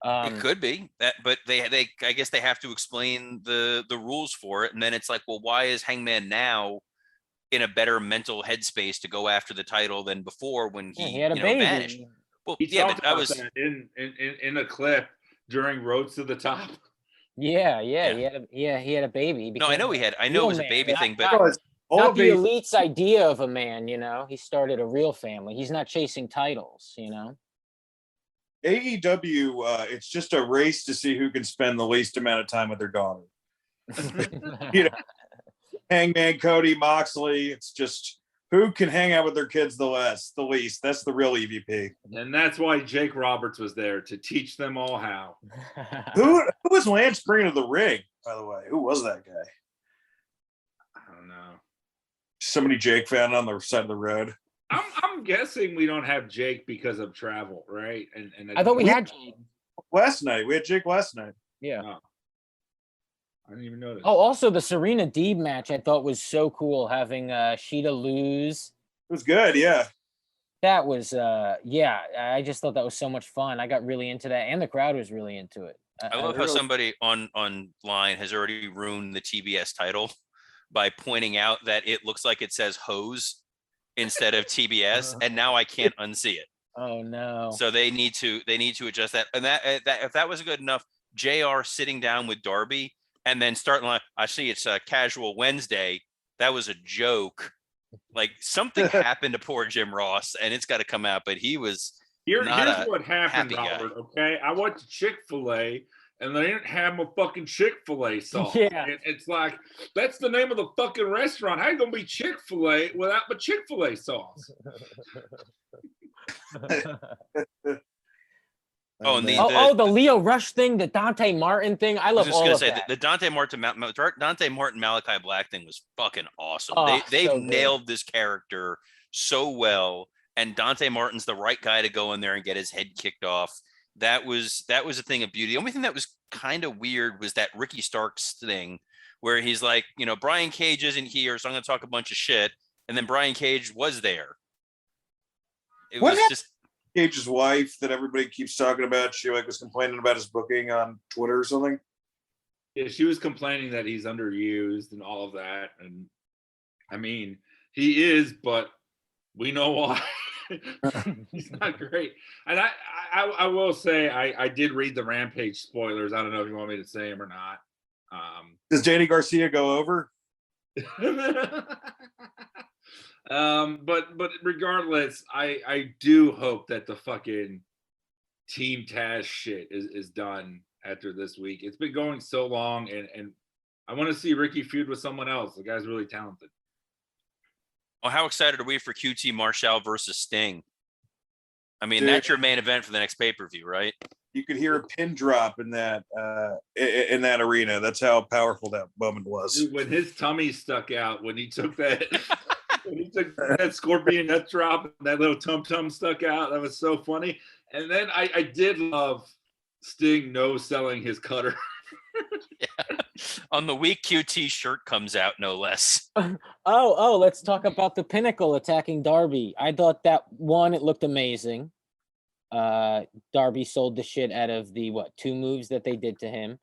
S5: It could be that, but they I guess they have to explain the rules for it, and then it's like, well, why is Hangman now in a better mental headspace to go after the title than before when he
S4: had a baby.
S5: vanished? Well,
S9: He
S5: yeah,
S9: talked
S5: but I
S9: about
S5: was
S9: that in a clip during Roads to the Top.
S4: Yeah. He had a baby.
S5: no, I know he had. I know it was a baby thing, but
S4: Not the elite's idea of a man. He started a real family. He's not chasing titles.
S3: AEW, it's just a race to see who can spend the least amount of time with their daughter. Hangman, Cody, Moxley. It's just who can hang out with their kids the least. That's the real EVP.
S9: And that's why Jake Roberts was there, to teach them all how.
S3: Who was Lance bringing to the ring, by the way? Who was that guy?
S9: I don't know.
S3: Somebody Jake found on the side of the road.
S9: I'm guessing we don't have Jake because of travel, right? And
S4: I thought we had Jake
S3: last night. We had Jake last night.
S4: Yeah.
S9: Oh. I didn't even notice.
S4: Oh, also the Serena Deeb match I thought was so cool, having Sheeta lose.
S3: It was good, yeah.
S4: That was I just thought that was so much fun. I got really into that, and the crowd was really into it.
S5: I love how somebody online has already ruined the TBS title by pointing out that it looks like it says hose instead of TBS, and now I can't unsee it.
S4: Oh no!
S5: So they need to adjust that. And that if that was good enough, JR sitting down with Darby and then starting like, I see it's a casual Wednesday. That was a joke. Like something happened to poor Jim Ross, and it's got to come out. But he was
S9: here's what happened,
S5: happy
S9: Robert. Okay, I went to Chick-fil-A. And they didn't have my fucking Chick-fil-A sauce.
S4: Yeah.
S9: It's like, that's the name of the fucking restaurant. How you going to be Chick-fil-A without my Chick-fil-A sauce?
S4: The Leo Rush thing, the Dante Martin thing. I love all of that.
S5: The Dante Martin Malachi Black thing was fucking awesome. They've
S4: so
S5: nailed this character so well. And Dante Martin's the right guy to go in there and get his head kicked off. That was a thing of beauty. The only thing that was kind of weird was that Ricky Starks thing where he's like, Brian Cage isn't here, so I'm going to talk a bunch of shit. And then Brian Cage was there. It was just
S3: Cage's wife that everybody keeps talking about. She was complaining about his booking on Twitter or something.
S9: Yeah, she was complaining that he's underused and all of that. And I mean, he is, but we know why. He's not great. And I will say I did read the Rampage spoilers. I don't know if you want me to say them or not.
S3: Does Danny Garcia go over?
S9: But regardless, I do hope that the fucking Team Taz shit is done after this week. It's been going so long, and I want to see Ricky feud with someone else. The guy's really talented.
S5: Well, how excited are we for QT Marshall versus Sting? I mean, that's your main event for the next pay-per-view, right?
S3: You could hear a pin drop in that arena. That's how powerful that moment was.
S9: Dude, when his tummy stuck out, when he took that scorpion nut drop, and that little tum stuck out, that was so funny. And then I did love Sting no-selling his cutter.
S5: Yeah. On the week QT shirt comes out, no less.
S4: Let's talk about the Pinnacle attacking Darby. I thought that it looked amazing. Darby sold the shit out of the 2 moves that they did to him.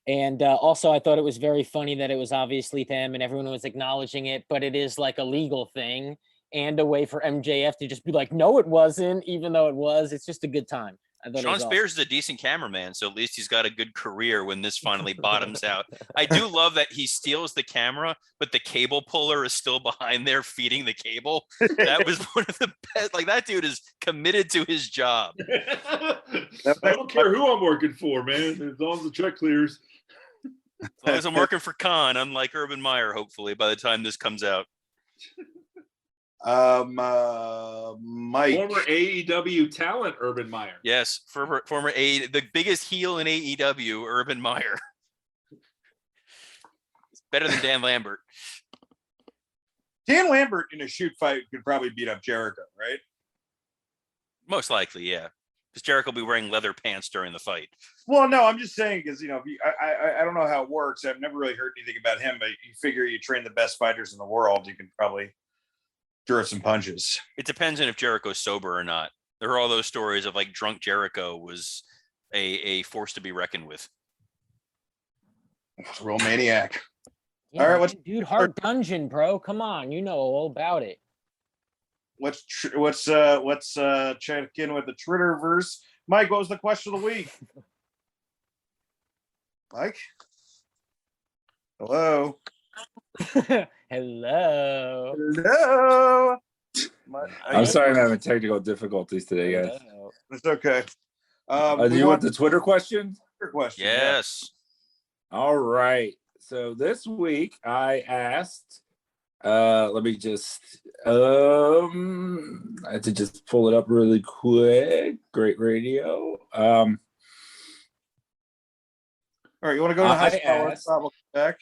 S4: And also I thought it was very funny that it was obviously them and everyone was acknowledging it, but it is like a legal thing and a way for MJF to just be like, no, it wasn't, even though it was. It's just a good time.
S5: Sean Spears is a decent cameraman, so at least he's got a good career when this finally bottoms out. I do love that he steals the camera, but the cable puller is still behind there feeding the cable. That was one of the best. Like, that dude is committed to his job.
S9: I don't care who I'm working for, man, as long as the check clears.
S5: As long as I'm working for Khan, unlike Urban Meyer, hopefully, by the time this comes out.
S3: Mike,
S9: former AEW talent, Urban Meyer.
S5: Yes, former the biggest heel in AEW, Urban Meyer. Better than Dan Lambert.
S3: Dan Lambert in a shoot fight could probably beat up Jericho, right?
S5: Most likely, yeah. Because Jericho will be wearing leather pants during the fight.
S3: Well, no, I'm just saying because I don't know how it works. I've never really heard anything about him, but you figure you train the best fighters in the world, you can probably throw some punches.
S5: It depends on if Jericho's sober or not. There are all those stories of like drunk Jericho was a force to be reckoned with.
S3: Real maniac.
S4: Yeah,
S3: All right,
S4: dude, Heart Dungeon, bro. Come on, you know all about it.
S3: Let's check in with the Twitterverse. Mike, what was the question of the week? Mike? Hello?
S4: Hello.
S3: Hello?
S6: I'm sorry I'm having technical difficulties today, guys.
S4: Hello.
S3: It's okay.
S6: Do you want the Twitter question?
S3: Twitter question?
S5: Yes.
S6: All right. So this week I asked, let me just, I had to just pull it up really quick. Great radio.
S3: All right, you want to go to the high
S6: asked-
S3: spot? We'll come back.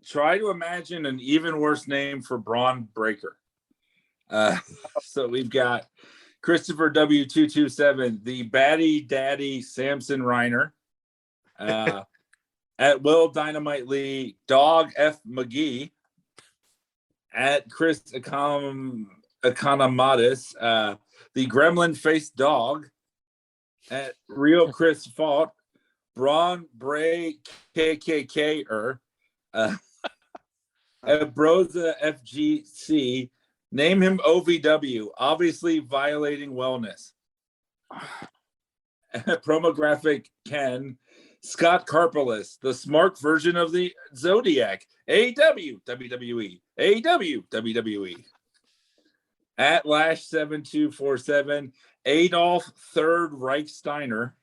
S6: Try to imagine an even worse name for Braun Breaker. So we've got Christopher W227, the Batty Daddy Samson Reiner, at Will Dynamite Lee, Dog F McGee, at Chris Economatis, the Gremlin Faced Dog, at Real Chris Fault, Braun Bray KKK at Broza FGC, name him OVW, obviously violating wellness. Promographic Ken, Scott Carpelis, the smart version of the Zodiac, AEW, WWE, AEW, WWE. At Lash7247, Adolf Third Reich Steiner.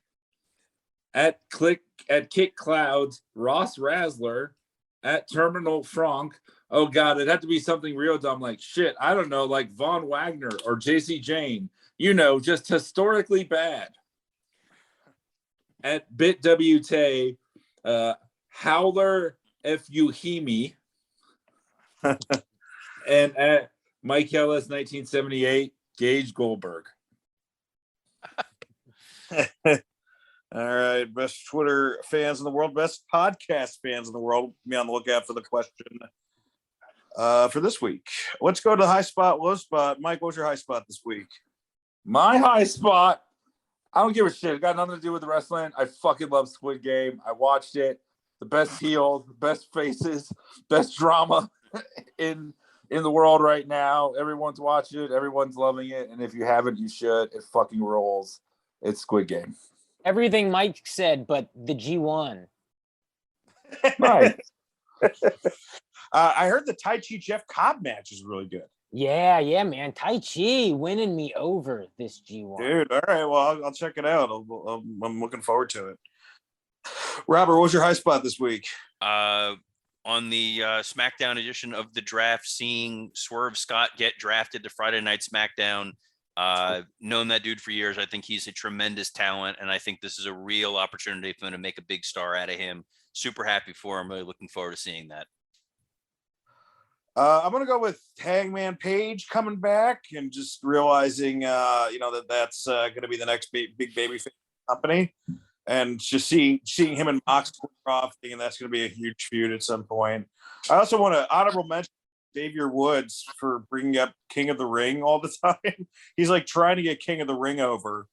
S6: At Kick Clouds, Ross Rasler. At Terminal Frank, oh God, it'd have to be something real dumb like shit. I don't know, like Von Wagner or JC Jane. You know, just historically bad. At BitWT, Howler Fuhimi, and at Mike Ellis 1978, Gage Goldberg.
S3: All right, best Twitter fans in the world, best podcast fans in the world. Be on the lookout for the question for this week. Let's go to the high spot, low spot. Mike, what was your high spot this week?
S6: My high spot, I don't give a shit. It got nothing to do with the wrestling. I fucking love Squid Game. I watched it. The best heels, best faces, best drama in the world right now. Everyone's watching it. Everyone's loving it. And if you haven't, you should. It fucking rolls. It's Squid Game.
S4: Everything Mike said, but the G1.
S6: Right.
S3: I heard the Tai Chi Jeff Cobb match is really good.
S4: Yeah, man. Tai Chi winning me over this G1.
S3: Dude, all right. Well, I'll check it out. I'm looking forward to it. Robert, what was your high spot this week?
S5: On the SmackDown edition of the draft, seeing Swerve Scott get drafted to Friday Night SmackDown. Known that dude for years. I think he's a tremendous talent, and I think this is a real opportunity for him to make a big star out of him. Super happy for him. Really looking forward to seeing that.
S3: I'm going to go with Hangman Page coming back and just realizing, that's going to be the next big baby company, and just seeing him and Mox off, thinking that's going to be a huge feud at some point. I also want to honorable mention Xavier Woods for bringing up King of the Ring all the time. He's like trying to get King of the Ring over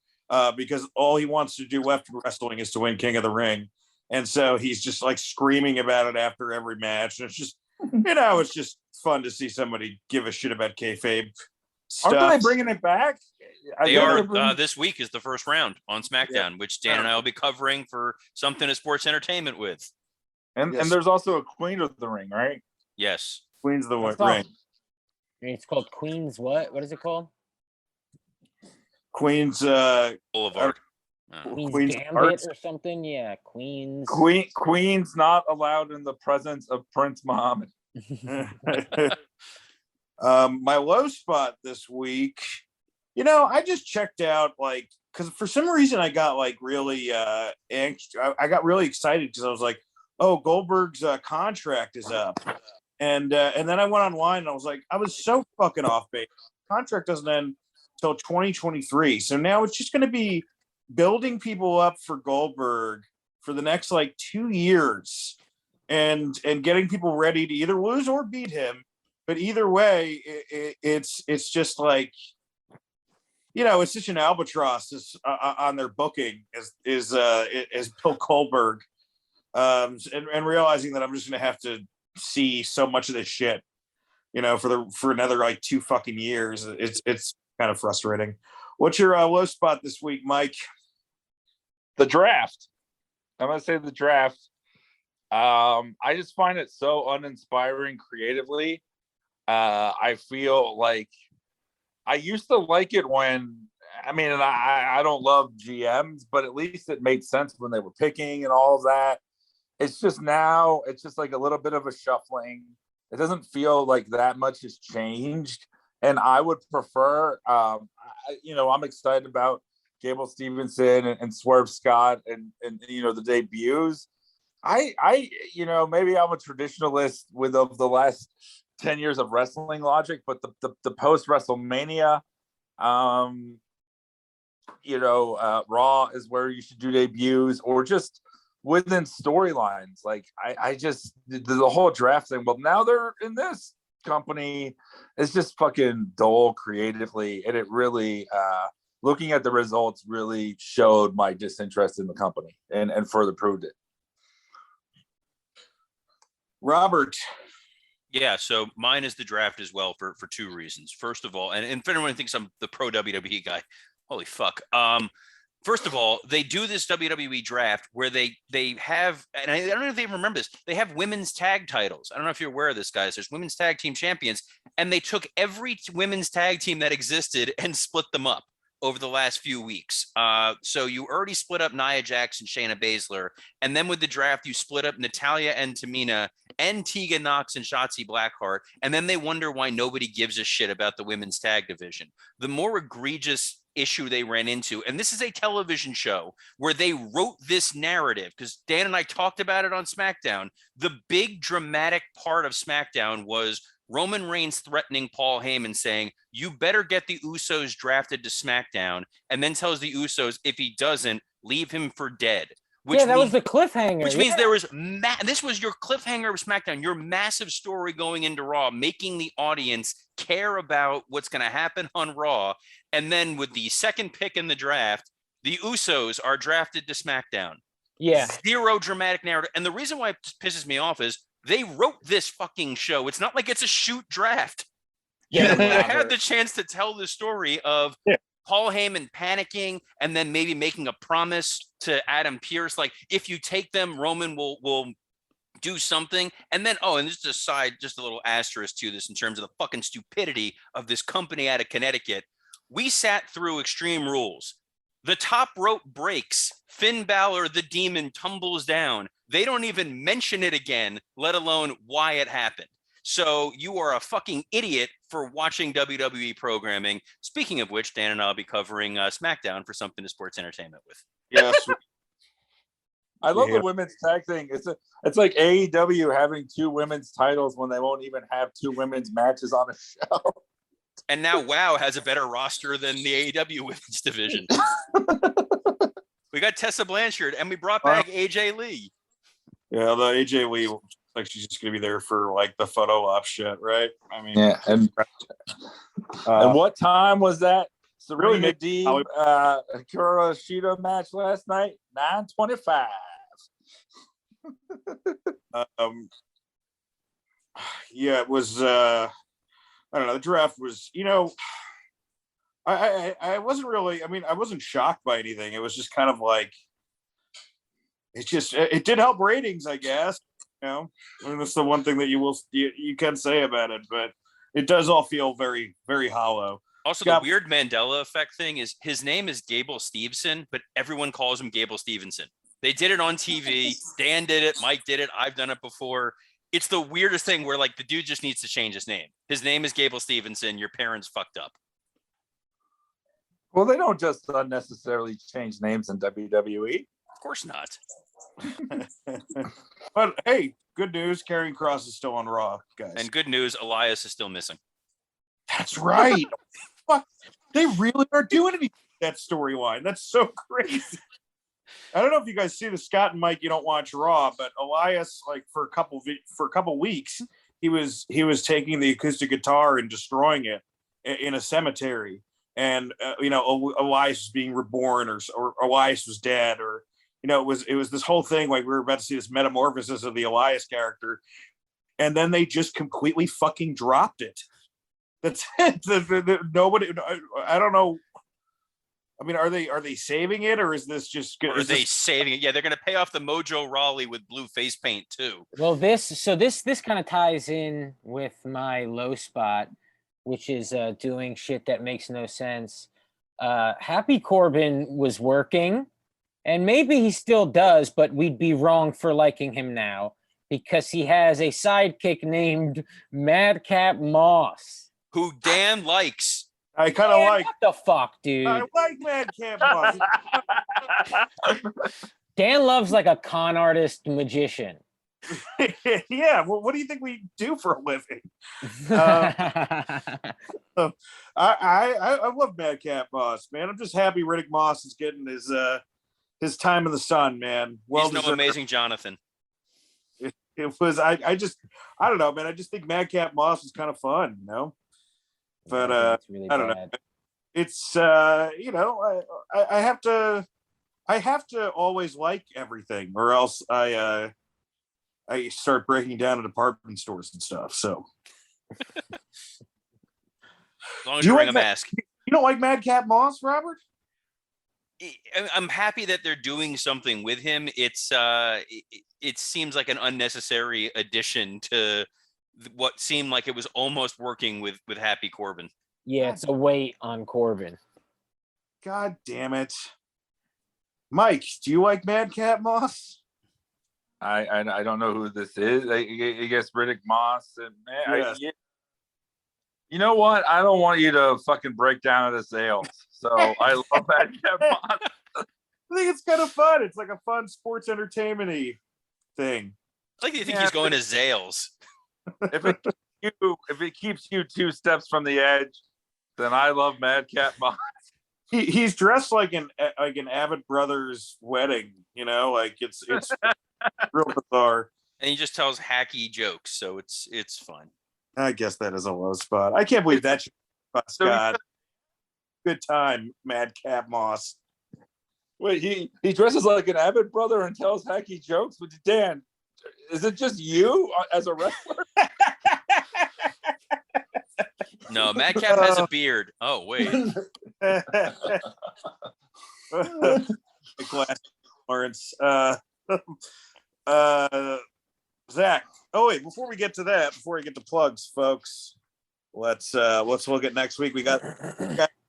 S3: because all he wants to do left in wrestling is to win King of the Ring. And so he's just like screaming about it after every match. And it's just, it's just fun to see somebody give a shit about kayfabe stuff.
S6: Aren't they bringing it back?
S5: They are. This week is the first round on SmackDown, which Dan and I will be covering for something to Sports Entertainment with.
S6: And there's also a Queen of the Ring, right?
S5: Yes.
S3: Queen's the
S4: What's
S3: ring.
S4: It's called Queen's what? What is it called?
S3: Queen's
S5: Boulevard.
S4: Queen's Gambit
S3: Arts?
S4: or something? Yeah, Queen's.
S6: Queen's not allowed in the presence of Prince Muhammad.
S3: My low spot this week, I just checked out because for some reason I got like really anxious. I got really excited because I was like, oh, Goldberg's contract is up. And then I went online and I was like, I was so fucking off base. Contract doesn't end until 2023. So now it's just going to be building people up for Goldberg for the next like 2 years and getting people ready to either lose or beat him. But either way, it's just like, it's such an albatross on their booking is Bill Goldberg, and realizing that I'm just going to have to see so much of this shit, for another like 2 fucking years. It's kind of frustrating. What's your low spot this week, Mike?
S6: The draft. I'm gonna say the draft. I just find it so uninspiring creatively. I feel like I used to like it when, and I don't love GMs, but at least it made sense when they were picking and all of that. It's just now, it's just like a little bit of a shuffling. It doesn't feel like that much has changed. And I would prefer, I'm excited about Gable Stevenson and Swerve Scott and the debuts. Maybe I'm a traditionalist of the last 10 years of wrestling logic, but the post WrestleMania, Raw is where you should do debuts, or just within storylines. Like I just the whole draft thing. Well, now they're in this company. It's just fucking dull creatively, and it really looking at the results really showed my disinterest in the company and further proved it.
S3: Robert.
S5: Yeah, so mine is the draft as well for 2 reasons. First of all, and if anyone thinks I'm the pro WWE guy, holy fuck. First of all, they do this WWE draft where they have, and I don't know if they even remember this, they have women's tag titles. I don't know if you're aware of this, guys. There's women's tag team champions, and they took every women's tag team that existed and split them up over the last few weeks. So you already split up Nia Jax and Shayna Baszler, and then with the draft, you split up Natalya and Tamina and Tegan Nox and Shotzi Blackheart, and then they wonder why nobody gives a shit about the women's tag division. The more egregious issue they ran into, and this is a television show where they wrote this narrative, because Dan and I talked about it on SmackDown. The big dramatic part of SmackDown was Roman Reigns threatening Paul Heyman, saying, you better get the Usos drafted to SmackDown, and then tells the Usos, if he doesn't, leave him for dead.
S4: That was the cliffhanger.
S5: Which means there was this was your cliffhanger of SmackDown, your massive story going into Raw, making the audience care about what's going to happen on Raw. And then with the second pick in the draft, the Usos are drafted to SmackDown.
S4: Yeah.
S5: Zero dramatic narrative. And the reason why it pisses me off is they wrote this fucking show. It's not like it's a shoot draft.
S4: Yeah,
S5: They had the chance to tell the story of Paul Heyman panicking and then maybe making a promise to Adam Pearce, like, if you take them, Roman will do something. And then, and this is just a little asterisk to this in terms of the fucking stupidity of this company out of Connecticut. We sat through Extreme Rules. The top rope breaks. Finn Balor, the demon, tumbles down. They don't even mention it again, let alone why it happened. So you are a fucking idiot for watching WWE programming. Speaking of which, Dan and I'll be covering SmackDown for Something to Sports Entertainment with.
S3: Yes.
S6: I love the women's tag thing. It's like AEW having 2 women's titles when they won't even have 2 women's matches on a show.
S5: And now WoW has a better roster than the AEW women's division. We got Tessa Blanchard, and we brought back AJ Lee.
S3: Yeah, the AJ Lee, like, she's just gonna be there for like the photo op shit, right? I mean,
S6: yeah. And what time was that Serena Deeb Hikaru Shida match last night? 9:25.
S3: Yeah, it was. I don't know. The draft was, I wasn't really. I mean, I wasn't shocked by anything. It was just kind of like, it did help ratings, I guess. I mean, that's the one thing that you can say about it, but it does all feel very, very hollow.
S5: Also, the weird Mandela effect thing is his name is Gable Stevenson, but everyone calls him Gable Stevenson. They did it on TV. Dan did it. Mike did it. I've done it before. It's the weirdest thing where, like, the dude just needs to change his name. His name is Gable Stevenson. Your parents fucked up.
S6: Well, they don't just unnecessarily change names in WWE.
S5: Of course not.
S3: But hey, good news. Karrion Kross is still on Raw, guys.
S5: And good news, Elias is still missing.
S3: That's right. Fuck, they really are doing anything with that storyline. That's so crazy. I don't know if you guys see the Scott and Mike. You don't watch Raw, but Elias, like for a couple weeks, he was taking the acoustic guitar and destroying it in a cemetery, and Elias was being reborn, or Elias was dead, or it was this whole thing like we were about to see this metamorphosis of the Elias character, and then they just completely fucking dropped it. That's it. Nobody. I don't know. I mean, are they saving it, or is this just?
S5: Or are they saving it? Yeah, they're going to pay off the Mojo Rawley with blue face paint too.
S4: Well, this kind of ties in with my low spot, which is doing shit that makes no sense. Happy Corbin was working, and maybe he still does, but we'd be wrong for liking him now because he has a sidekick named Madcap Moss,
S5: who Dan likes.
S3: I kind of like.
S4: What the fuck, dude?
S3: I like Madcap Moss.
S4: Dan loves like a con artist magician.
S3: Yeah. Well, what do you think we do for a living? I love Madcap Moss, man. I'm just happy Riddick Moss is getting his time in the sun, man.
S5: Well, he's no Amazing Jonathan.
S3: It was. I don't know, man. I just think Madcap Moss is kind of fun, But
S4: really
S3: I don't know. It's I have to always like everything, or else I start breaking down in department stores and stuff. So,
S5: as long as you wearing a mask.
S3: You don't like Madcap Moss, Robert?
S5: I'm happy that they're doing something with him. It seems like an unnecessary addition to what seemed like it was almost working with Happy Corbin.
S4: Yeah, it's a weight on Corbin.
S3: God damn it. Mike, do you like Madcap Moss?
S6: I don't know who this is. I guess Riddick Moss. And man,
S3: Yes.
S6: You know what? I don't want you to fucking break down the sales. So I love Madcap Moss.
S3: I think it's kind of fun. It's like a fun sports entertainment-y thing.
S5: I think you think he's going to Zales.
S6: If it keeps you 2 steps from the edge, then I love Madcap Moss.
S3: He's dressed like an Abbott Brothers wedding, like it's real bizarre.
S5: And he just tells hacky jokes, so it's fun.
S3: I guess that is a low spot. I can't believe that. Scott, good time, Madcap Moss.
S6: Wait, he dresses like an Abbott brother and tells hacky jokes. But Dan, is it just you as a wrestler?
S5: No, Madcap has a beard. Oh wait.
S3: Glass Lawrence. Zach. Oh wait, before we get to that, before we get to plugs, folks, let's look at next week. We got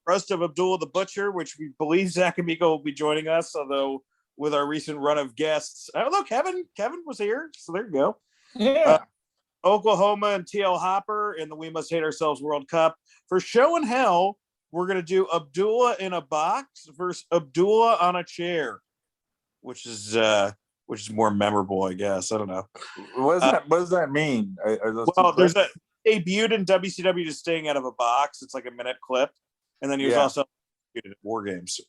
S3: Rust of Abdullah the Butcher, which we believe Zach Amico will be joining us, although with our recent run of guests. Oh look, Kevin was here, so there you go.
S4: Yeah.
S3: Oklahoma and TL Hopper in the We Must Hate Ourselves World Cup. For Show in Hell, we're going to do Abdullah in a box versus Abdullah on a chair, which is more memorable, I guess. I don't know.
S6: What does that mean?
S3: Well, there's a debuted in WCW just staying out of a box. It's like a minute clip, and then he was also at War Games.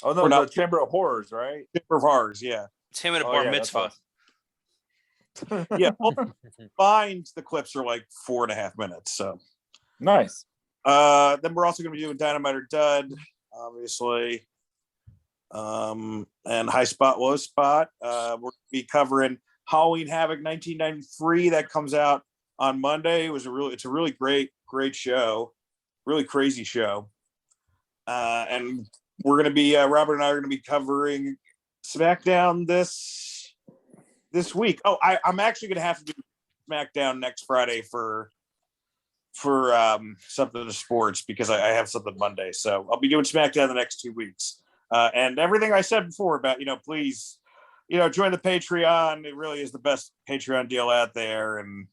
S6: Oh no, the Chamber of Horrors, right?
S3: Chamber of Horrors, yeah.
S5: It's him at a bar mitzvah.
S3: Yeah, combined the clips are like 4.5 minutes. So
S6: nice.
S3: Then we're also going to be doing Dynamite or Dud, obviously, and High Spot, Low Spot. We're going to be covering Halloween Havoc 1993 that comes out on Monday. It's a really great show, really crazy show, and we're going to be Robert and I are going to be covering SmackDown this week. Oh, I'm actually going to have to do SmackDown next Friday for something to sports because I have something Monday. So I'll be doing SmackDown the next 2 weeks. And everything I said before about, please, join the Patreon. It really is the best Patreon deal out there. And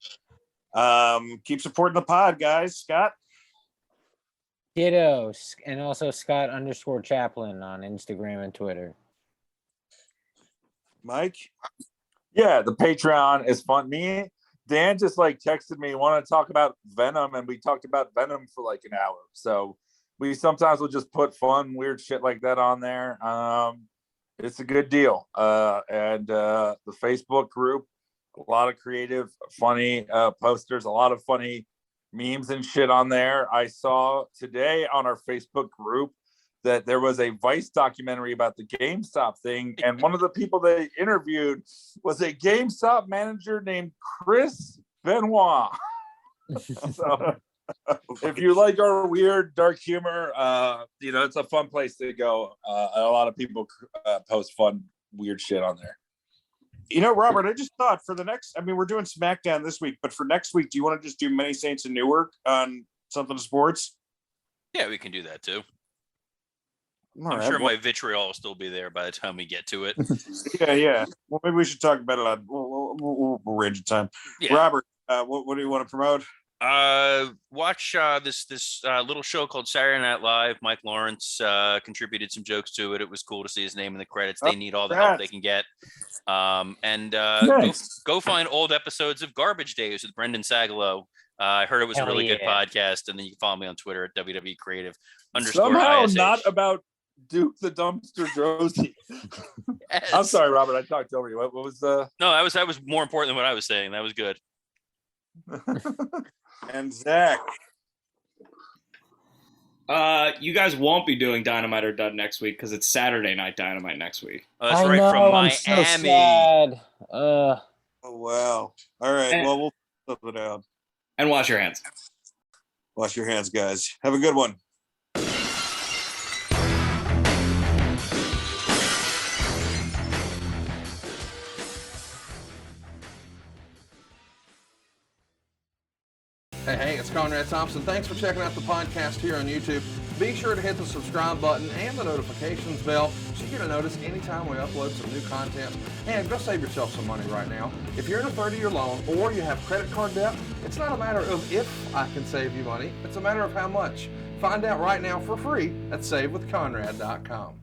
S3: keep supporting the pod, guys. Scott?
S4: Ditto. And also Scott _Chaplin on Instagram and Twitter.
S3: Mike?
S6: Yeah, the Patreon is fun. Dan just like texted me, want to talk about Venom, and we talked about Venom for like an hour. So we sometimes will just put fun, weird shit like that on there. It's a good deal. And the Facebook group, a lot of creative, funny posters, a lot of funny memes and shit on there. I saw today on our Facebook group that there was a Vice documentary about the GameStop thing, and one of the people they interviewed was a GameStop manager named Chris Benoit. So if you like our weird, dark humor, it's a fun place to go. A lot of people post fun, weird shit on there.
S3: Robert, I just thought for the next, we're doing SmackDown this week, but for next week, do you want to just do Many Saints in Newark on something sports?
S5: Yeah, we can do that tue.
S3: All
S5: I'm
S3: right,
S5: sure
S3: well,
S5: my vitriol will still be there by the time we get to it.
S3: Yeah. Well, maybe we should talk about it on we'll arrange a time.
S5: Yeah.
S3: Robert, what do you want to promote?
S5: Watch this little show called Saturday Night Live. Mike Lawrence contributed some jokes to it. It was cool to see his name in the credits. They need all the help they can get.
S6: Nice.
S5: Go find old episodes of Garbage Days with Brendan Sagalow. I heard it was a really good podcast, and then you can follow me on Twitter at WWE_creative_.
S6: Somehow
S5: ISH.
S6: not about Duke the Dumpster Droese.
S5: Yes.
S6: I'm sorry, Robert. I talked over you. What was the?
S5: No, that was more important than what I was saying. That was good.
S3: And Zach.
S10: You guys won't be doing Dynamite or Dud next week because it's Saturday Night Dynamite next week.
S5: Oh, that's right, from Miami.
S4: So sad.
S3: Oh wow! All right.
S10: And-
S3: Well, we'll flip it out.
S10: And wash your hands.
S3: Wash your hands, guys. Have a good one.
S7: Hey, it's Conrad Thompson. Thanks for checking out the podcast here on YouTube. Be sure to hit the subscribe button and the notifications bell so you get a notice anytime we upload some new content. And go save yourself some money right now. If you're in a 30-year loan or you have credit card debt, it's not a matter of if I can save you money. It's a matter of how much. Find out right now for free at SaveWithConrad.com.